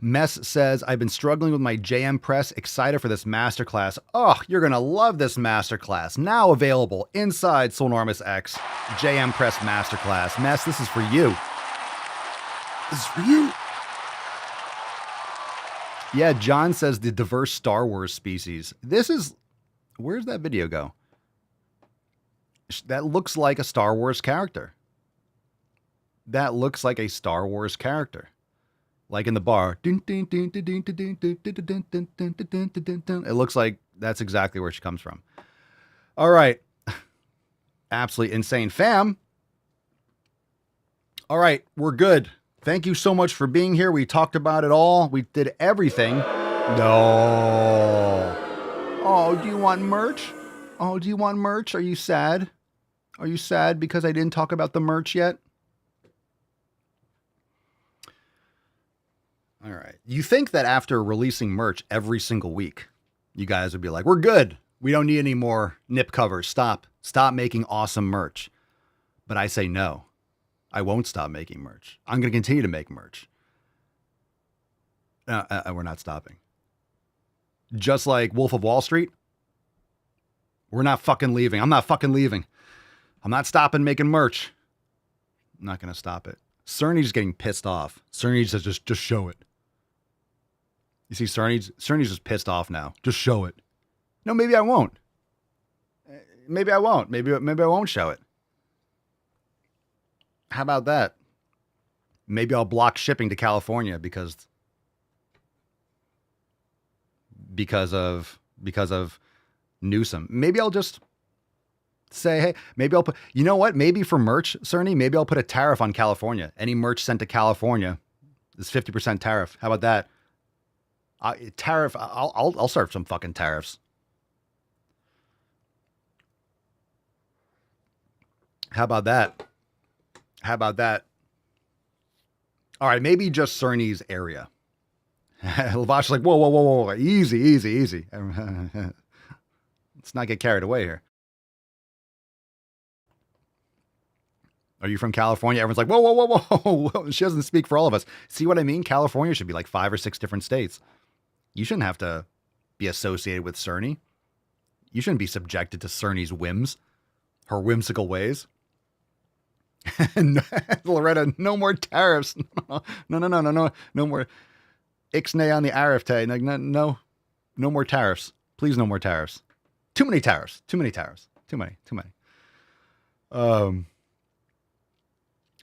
Mess says, I've been struggling with my JM Press. Excited for this masterclass. Oh, you're going to love this masterclass. Now available inside Soulnormous X. JM Press Masterclass. Mess, this is for you. This is for you. Yeah, John says the diverse Star Wars species. This is, where's that video go? That looks like a Star Wars character. That looks like a Star Wars character. Like in the bar. It looks like that's exactly where she comes from. All right. Absolutely insane. Fam. All right. We're good. Thank you so much for being here. We talked about it all. We did everything. No. Oh, do you want merch? Oh, do you want merch? Are you sad? Are you sad because I didn't talk about the merch yet? All right. You think that after releasing merch every single week, you guys would be like, we're good. We don't need any more nip covers. Stop making awesome merch. But I say no. I won't stop making merch. I'm going to continue to make merch. We're not stopping. Just like Wolf of Wall Street, we're not fucking leaving. I'm not fucking leaving. I'm not stopping making merch. I'm not going to stop it. Cerny's getting pissed off. Cerny says, just show it. You see, Cerny's just pissed off now. Just show it. No, maybe I won't. Maybe I won't. Maybe I won't show it. How about that? Maybe I'll block shipping to California because of Newsom. Maybe I'll just say, hey, maybe I'll put, you know what? Maybe for merch, Cerny, maybe I'll put a tariff on California. Any merch sent to California is 50% tariff. How about that? Tariff. I'll serve some fucking tariffs. How about that? How about that? All right, maybe just Cerny's area. Lavash's like, whoa. Easy. Let's not get carried away here. Are you from California? Everyone's like, whoa. She doesn't speak for all of us. See what I mean? California should be like 5 or 6 different states. You shouldn't have to be associated with Cerny. You shouldn't be subjected to Cerny's whims, her whimsical ways. Loretta, no more tariffs. No more ixnay on the Arifte. No more tariffs. Please, no more tariffs. Too many tariffs. Too many.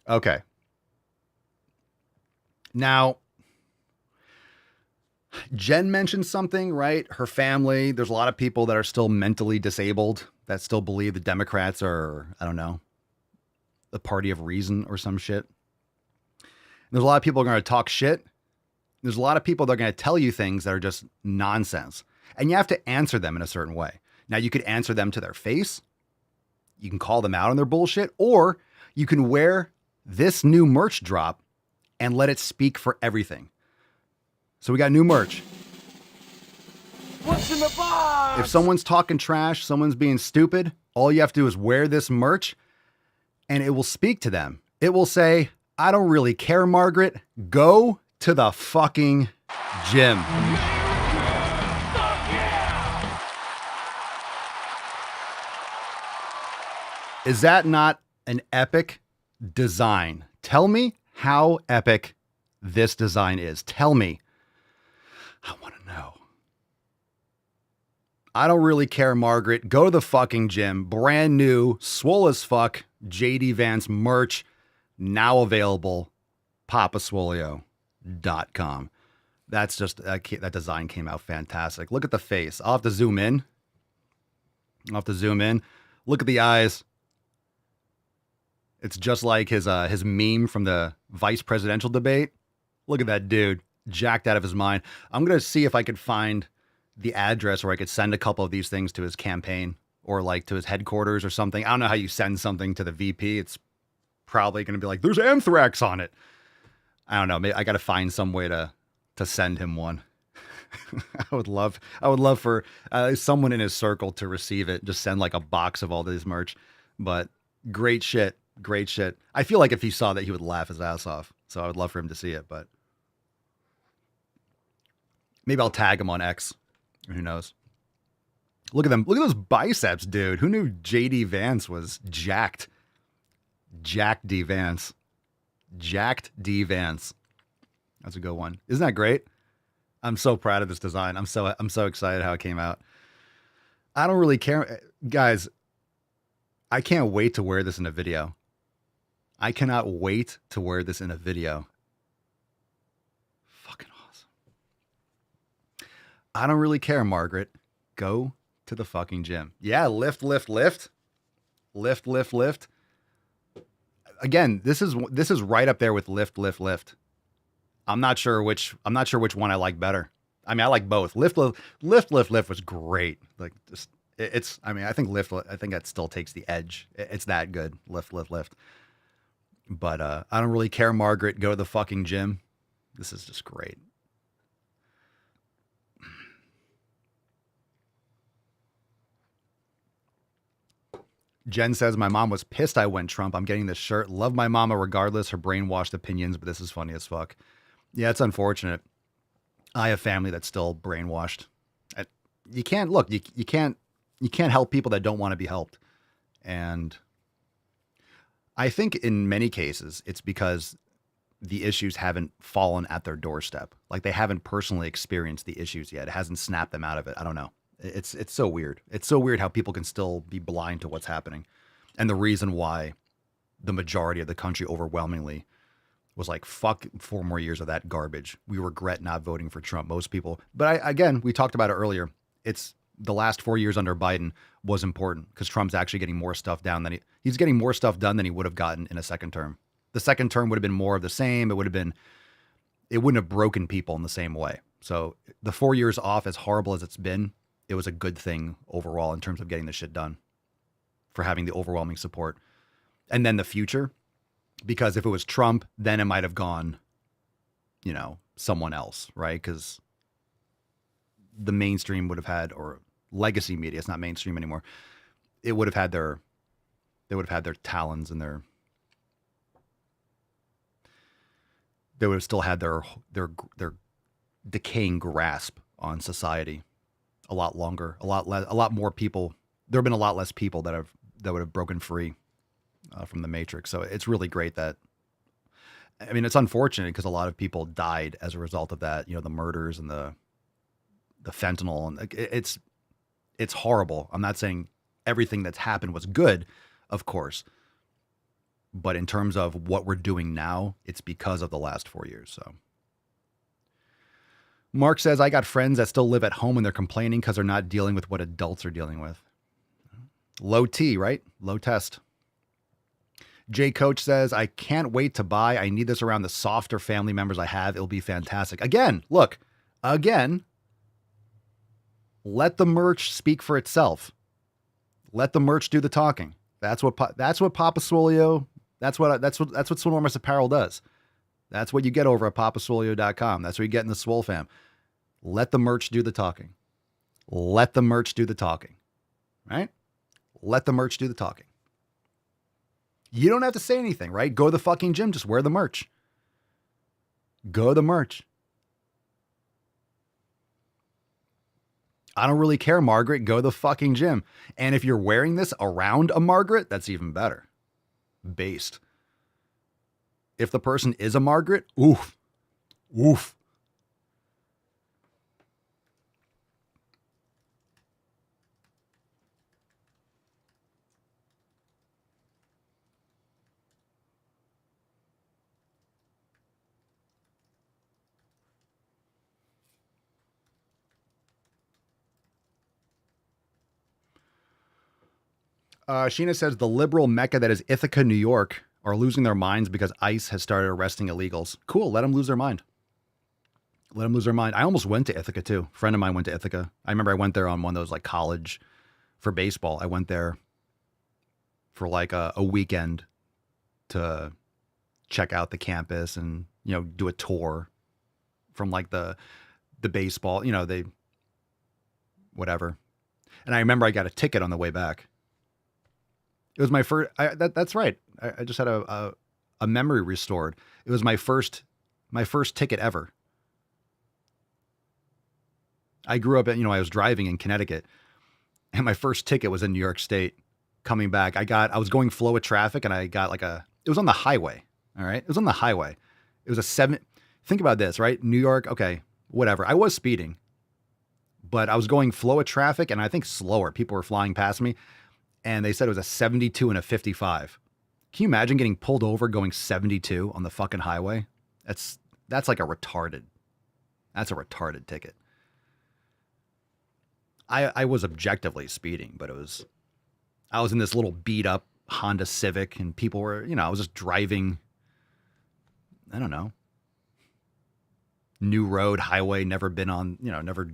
Okay. Now, Jen mentioned something, right? Her family, there's a lot of people that are still mentally disabled that still believe the Democrats are, I don't know, the party of reason or some shit. There's a lot of people going to talk shit. There's a lot of people that are going to tell you things that are just nonsense. And you have to answer them in a certain way. Now, you could answer them to their face. You can call them out on their bullshit. Or you can wear this new merch drop and let it speak for everything. So we got new merch. What's in the box? If someone's talking trash, someone's being stupid, all you have to do is wear this merch and it will speak to them. It will say, I don't really care, Margaret. Go to the fucking gym. Is that not an epic design? Tell me how epic this design is. Tell me. I want to know. I don't really care, Margaret. Go to the fucking gym. Brand new, swole as fuck, JD Vance merch. Now available. papaswolio.com. That's just, that design came out fantastic. Look at the face. I'll have to zoom in. Look at the eyes. It's just like his meme from the vice presidential debate. Look at that dude. Jacked out of his mind. I'm going to see if I could find the address where I could send a couple of these things to his campaign or like to his headquarters or something. I don't know how you send something to the VP. It's probably going to be like, there's anthrax on it. I don't know. Maybe I got to find some way to send him one. I would love for someone in his circle to receive it. Just send like a box of all this merch. But great shit. I feel like if he saw that, he would laugh his ass off. So I would love for him to see it, but maybe I'll tag him on X. Who knows? Look at them. Look at those biceps, dude. Who knew JD Vance was jacked? Jacked D Vance. That's a good one. Isn't that great? I'm so proud of this design. I'm so excited how it came out. I don't really care. Guys, I can't wait to wear this in a video. I cannot wait to wear this in a video. Fucking awesome. I don't really care, Margaret. Go to the fucking gym. Yeah, lift. Again, this is right up there with lift. I'm not sure which one I like better. I mean, I like both. Lift was great. Like just I think that still takes the edge. It's that good. Lift. But I don't really care, Margaret. Go to the fucking gym. This is just great. Jen says, my mom was pissed I went Trump. I'm getting this shirt. Love my mama regardless. Her brainwashed opinions, but this is funny as fuck. Yeah, it's unfortunate. I have family that's still brainwashed. You can't help people that don't want to be helped. And I think in many cases, it's because the issues haven't fallen at their doorstep. Like they haven't personally experienced the issues yet. It hasn't snapped them out of it. I don't know. It's so weird. It's so weird how people can still be blind to what's happening. And the reason why the majority of the country overwhelmingly was like, fuck 4 more years of that garbage. We regret not voting for Trump. Most people. But again, we talked about it earlier. It's the last 4 years under Biden was important because Trump's actually getting more stuff down than he's getting more stuff done than he would have gotten in a second term. The second term would have been more of the same. It wouldn't have broken people in the same way. So the 4 years off, as horrible as it's been, it was a good thing overall in terms of getting the shit done for having the overwhelming support. And then the future, because if it was Trump, then it might have gone, someone else, right? Because the mainstream would have had, or legacy media, it's not mainstream anymore. They would have had their talons and they would have still had their decaying grasp on society a lot longer, a lot more people. There have been a lot less people that would have broken free from the Matrix. So it's really great that, it's unfortunate because a lot of people died as a result of that, the murders and the fentanyl, and it's horrible. I'm not saying everything that's happened was good, of course, but in terms of what we're doing now, it's because of the last 4 years. So Mark says, I got friends that still live at home and they're complaining because they're not dealing with what adults are dealing with. Low T, right? Low test. Jay Coach says, I can't wait to buy. I need this around the softer family members I have. It'll be fantastic. Again, let the merch speak for itself. Let the merch do the talking. That's what Papa Swolio, that's what Swolenormous Apparel does. That's what you get over at papaswolio.com. That's what you get in the Swole fam. Let the merch do the talking. Let the merch do the talking. Right? Let the merch do the talking. You don't have to say anything, right? Go to the fucking gym. Just wear the merch. Go to the merch. I don't really care, Margaret. Go to the fucking gym. And if you're wearing this around a Margaret, that's even better. Based. If the person is a Margaret, oof. Oof. Sheena says the liberal mecca that is Ithaca, New York, are losing their minds because ICE has started arresting illegals. Cool. Let them lose their mind. Let them lose their mind. I almost went to Ithaca too. A friend of mine went to Ithaca. I remember I went there on one of those like college for baseball. I went there for like a weekend to check out the campus and, do a tour from like the baseball, whatever. And I remember I got a ticket on the way back. It was my first. That's right. I just had a memory restored. It was my first ticket ever. I grew up I was driving in Connecticut, and my first ticket was in New York State. Coming back, I was going flow of traffic, and I got it was on the highway. All right, it was on the highway. It was a 7. Think about this, right? New York. Okay, whatever. I was speeding, but I was going flow of traffic, and I think slower. People were flying past me. And they said it was a 72 and a 55. Can you imagine getting pulled over going 72 on the fucking highway? That's like that's a retarded ticket. I was objectively speeding, but I was in this little beat up Honda Civic and people were, I was just driving, I don't know, new road, highway, never been on, never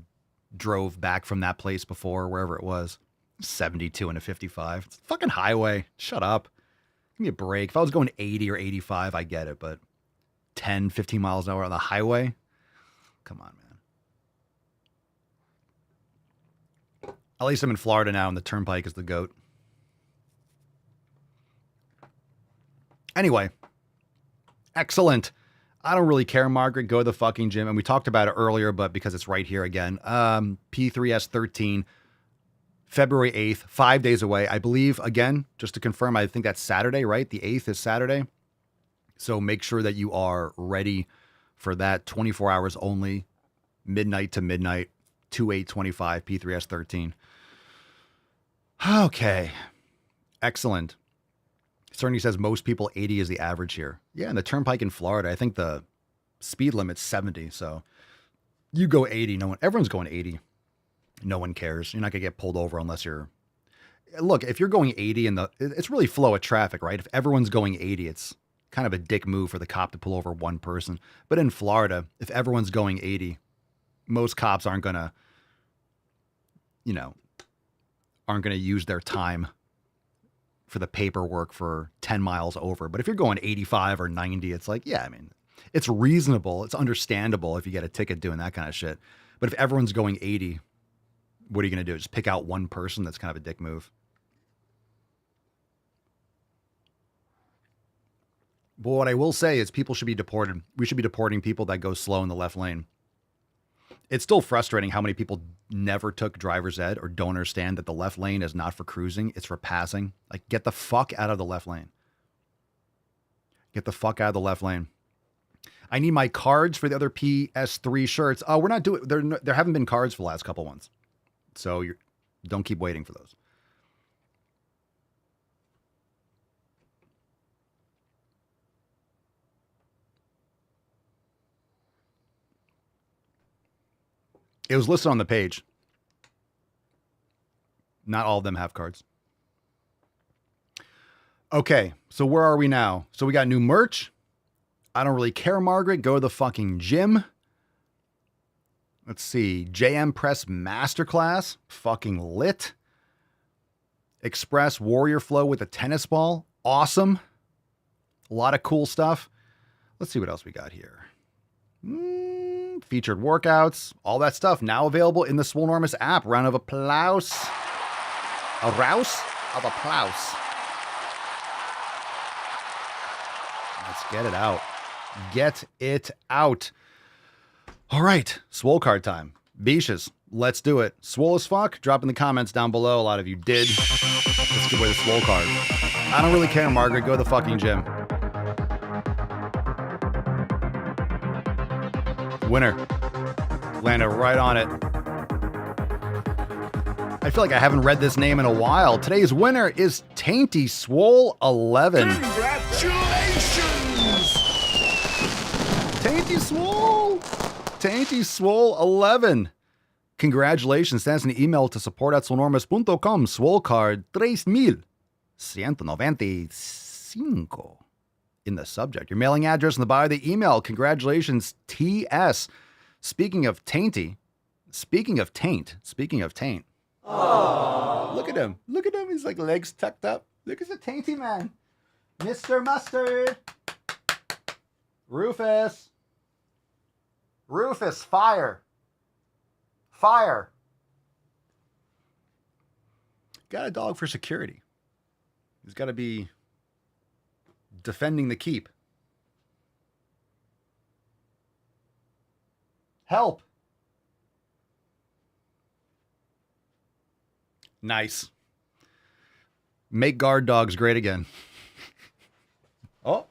drove back from that place before, wherever it was. 72 and a 55. It's a fucking highway. Shut up. Give me a break. If I was going 80 or 85, I get it. But 10, 15 miles an hour on the highway? Come on, man. At least I'm in Florida now and the turnpike is the goat. Anyway. Excellent. I don't really care, Margaret. Go to the fucking gym. And we talked about it earlier, but because it's right here again. P3S13. February 8th, 5 days away. I believe, again, just to confirm, I think that's Saturday, right? The 8th is Saturday. So make sure that you are ready for that. 24 hours only, midnight to midnight, 2825 P3S 13. Okay. Excellent. Cerny says most people 80 is the average here. Yeah, and the turnpike in Florida, I think the speed limit's 70. So you go 80. Everyone's going 80. No one cares. You're not going to get pulled over unless you're... Look, if you're going 80 it's really flow of traffic, right? If everyone's going 80, it's kind of a dick move for the cop to pull over one person. But in Florida, if everyone's going 80, most cops aren't going to, aren't going to use their time for the paperwork for 10 miles over. But if you're going 85 or 90, it's like, yeah, I mean, it's reasonable. It's understandable if you get a ticket doing that kind of shit. But if everyone's going 80, what are you going to do? Just pick out one person? That's kind of a dick move. But what I will say is people should be deported. We should be deporting people that go slow in the left lane. It's still frustrating how many people never took driver's ed or don't understand that the left lane is not for cruising. It's for passing. Like, get the fuck out of the left lane. Get the fuck out of the left lane. I need my cards for the other PS3 shirts. Oh, we're not doing, there haven't been cards for the last couple ones. So don't keep waiting for those. It was listed on the page. Not all of them have cards. Okay, so where are we now? So we got new merch. I don't really care, Margaret. Go to the fucking gym. Let's see. JM Press Masterclass. Fucking lit. Express Warrior Flow with a tennis ball. Awesome. A lot of cool stuff. Let's see what else we got here. Featured workouts. All that stuff now available in the Swolenormous app. Round of applause. A rouse of applause. Let's get it out. Get it out. All right. Swole card time. Beaches. Let's do it. Swole as fuck? Drop in the comments down below. A lot of you did. Let's give away the swole card. I don't really care, Margaret. Go to the fucking gym. Winner. Landed right on it. I feel like I haven't read this name in a while. Today's winner is Tainty Swole 11. Congratulations! Tainty Swole! Tainty Swole 11. Congratulations. Send us an email to support@swolenormous.com. Swole card 3195 in the subject. Your mailing address in the bio of the email. Congratulations, TS. Speaking of taint. Aww. Look at him. Look at him. He's like legs tucked up. Look at the tainty man. Mr. Mustard. Rufus, fire. Fire. Got a dog for security. He's got to be defending the keep. Help. Nice. Make guard dogs great again. Oh.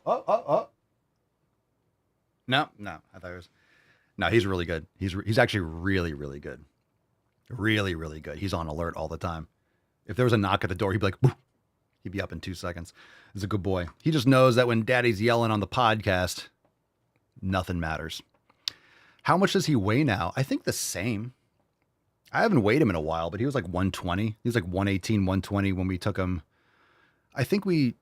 No. I thought it was. No, he's really good. He's actually really, really good. Really, really good. He's on alert all the time. If there was a knock at the door, he'd be like, boo. He'd be up in 2 seconds. He's a good boy. He just knows that when daddy's yelling on the podcast, nothing matters. How much does he weigh now? I think the same. I haven't weighed him in a while, but he was like 120. He was like 118, 120 when we took him. I think we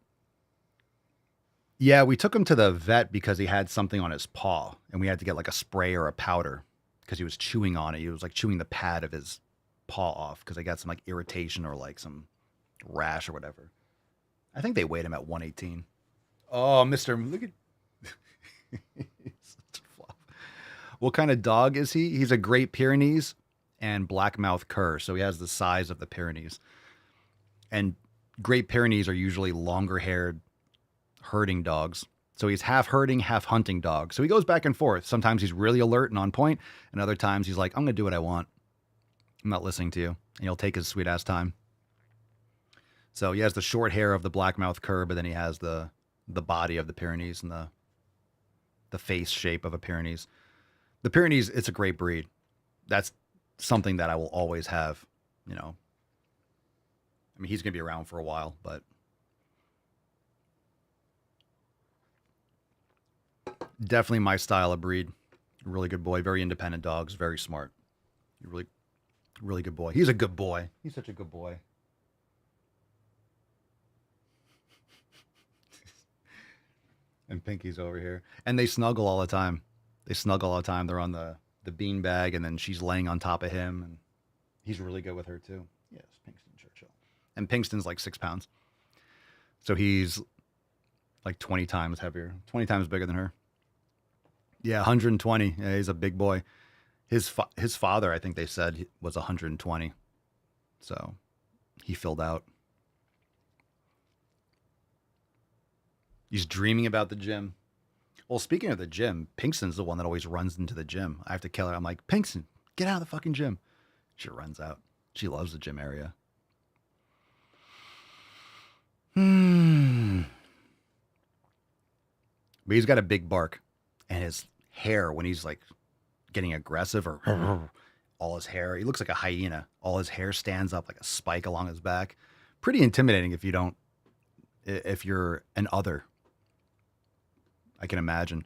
took him to the vet because he had something on his paw and we had to get like a spray or a powder because he was chewing on it. He was like chewing the pad of his paw off because I got some like irritation or like some rash or whatever. I think they weighed him at 118. Oh, Mr. Look at such a flop. What kind of dog is he? He's a Great Pyrenees and Blackmouth Cur. So he has the size of the Pyrenees. And Great Pyrenees are usually longer haired herding dogs. So he's half herding, half hunting dog. So he goes back and forth. Sometimes he's really alert and on point, and other times he's like, I'm going to do what I want. I'm not listening to you. And he'll take his sweet ass time. So he has the short hair of the blackmouth cur, but then he has the body of the Pyrenees and the face shape of a Pyrenees. The Pyrenees, it's a great breed. That's something that I will always have, you know. I mean, he's going to be around for a while, but definitely my style of breed. Really good boy. Very independent dogs. Very smart. Really, really good boy. He's a good boy. He's such a good boy. And Pinky's over here. And they snuggle all the time. They snuggle all the time. They're on the bean bag, and then she's laying on top of him. And he's really good with her, too. Yes, Pinkston Churchill. And Pinkston's like 6 pounds. So he's like 20 times heavier. 20 times bigger than her. Yeah, 120. Yeah, he's a big boy. His father, I think they said, was 120. So he filled out. He's dreaming about the gym. Well, speaking of the gym, Pinkston's the one that always runs into the gym. I have to kill her. I'm like, Pinkston, get out of the fucking gym. She runs out. She loves the gym area. But he's got a big bark. And his hair, when he's like getting aggressive or all his hair, he looks like a hyena. All his hair stands up like a spike along his back. Pretty intimidating if you're an other. I can imagine.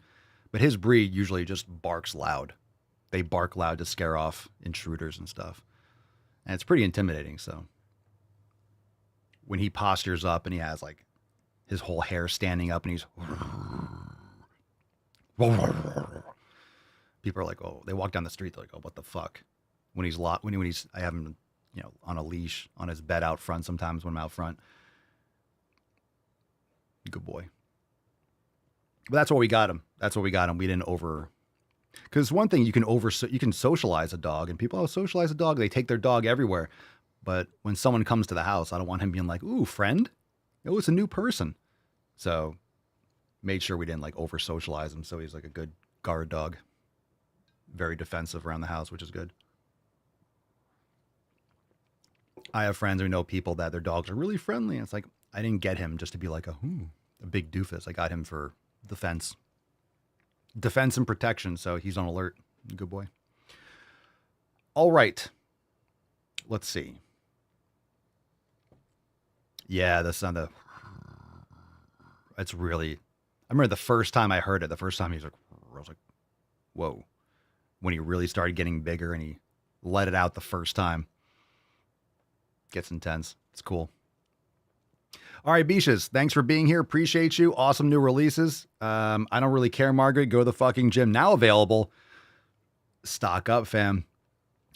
But his breed usually just barks loud. They bark loud to scare off intruders and stuff. And it's pretty intimidating, so. When he postures up and he has like his whole hair standing up and he's... People are like, oh, they walk down the street, they're like, oh, what the fuck? When he's I have him, you know, on a leash, on his bed out front sometimes when I'm out front. Good boy. But that's what we got him. That's what we got him. We didn't because one thing you can socialize a dog, and people socialize a dog. They take their dog everywhere. But when someone comes to the house, I don't want him being like, ooh, friend. Oh, it's a new person. So made sure we didn't like over socialize him. So he's like a good guard dog. Very defensive around the house, which is good. I have friends who know people that their dogs are really friendly. And it's like, I didn't get him just to be like a big doofus. I got him for defense and protection. So he's on alert. Good boy. All right. Let's see. Yeah, it's really, I remember the first time I heard it, I was like, whoa. When he really started getting bigger and he let it out the first time. Gets intense. It's cool. All right, Beaches, thanks for being here. Appreciate you. Awesome new releases. I don't really care, Margaret. Go to the fucking gym. Now available. Stock up, fam.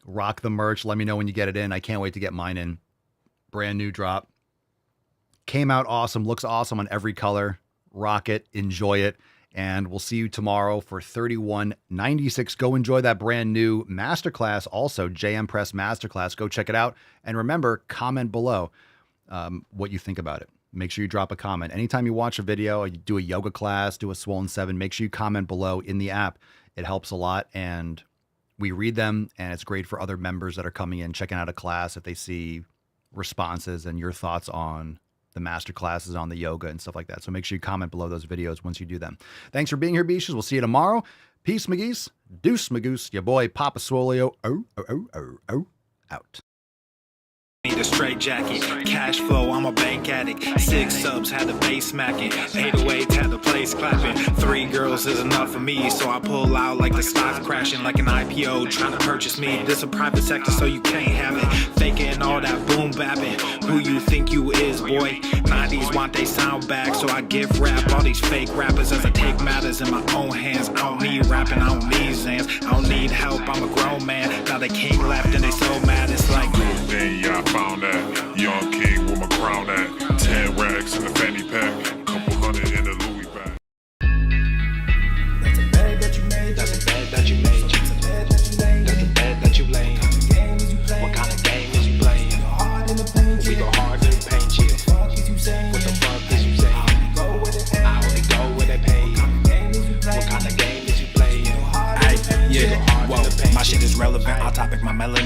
Rock the merch. Let me know when you get it in. I can't wait to get mine in. Brand new drop. Came out awesome. Looks awesome on every color. Rock it. Enjoy it. And we'll see you tomorrow for $31.96. Go enjoy that brand new masterclass. Also, JM Press Masterclass. Go check it out. And remember, comment below what you think about it. Make sure you drop a comment. Anytime you watch a video, or you do a yoga class, do a Swollen 7, make sure you comment below in the app. It helps a lot. And we read them. And it's great for other members that are coming in, checking out a class, if they see responses and your thoughts on the master classes, on the yoga and stuff like that. So make sure you comment below those videos once you do them. Thanks for being here, Beaches. We'll see you tomorrow. Peace, McGee's. Deuce, Magoose. Your boy, Papa Swolio. Out. Need a straight jacket, cash flow, I'm a bank addict. 6 subs, had the bass smacking. 808, had the place clapping. 3 girls is enough for me, so I pull out like the stock's crashing. Like an IPO trying to purchase me. This a private sector, so you can't have it. Faking all that boom bapping. Who you think you is, boy? 90s want they sound back, so I give rap all these fake rappers as I take matters in my own hands. I don't need rapping, I don't need Zans. I don't need help, I'm a grown man. Now they can't laugh and they so mad, it's like yeah, I found that young king with my crown at 10 racks in the fanny pack, couple hundred in the Louis bag. That's a bag that you made. That's a bag that you made. That's a bag that you made. That's a bag that you laid. What kind of game is you playing? We go hard in the paint, yeah. What the fuck is you saying? I only go where they pay. What kind of game is you playing? Yeah, whoa, my shit is relevant. Our topic, my melanin.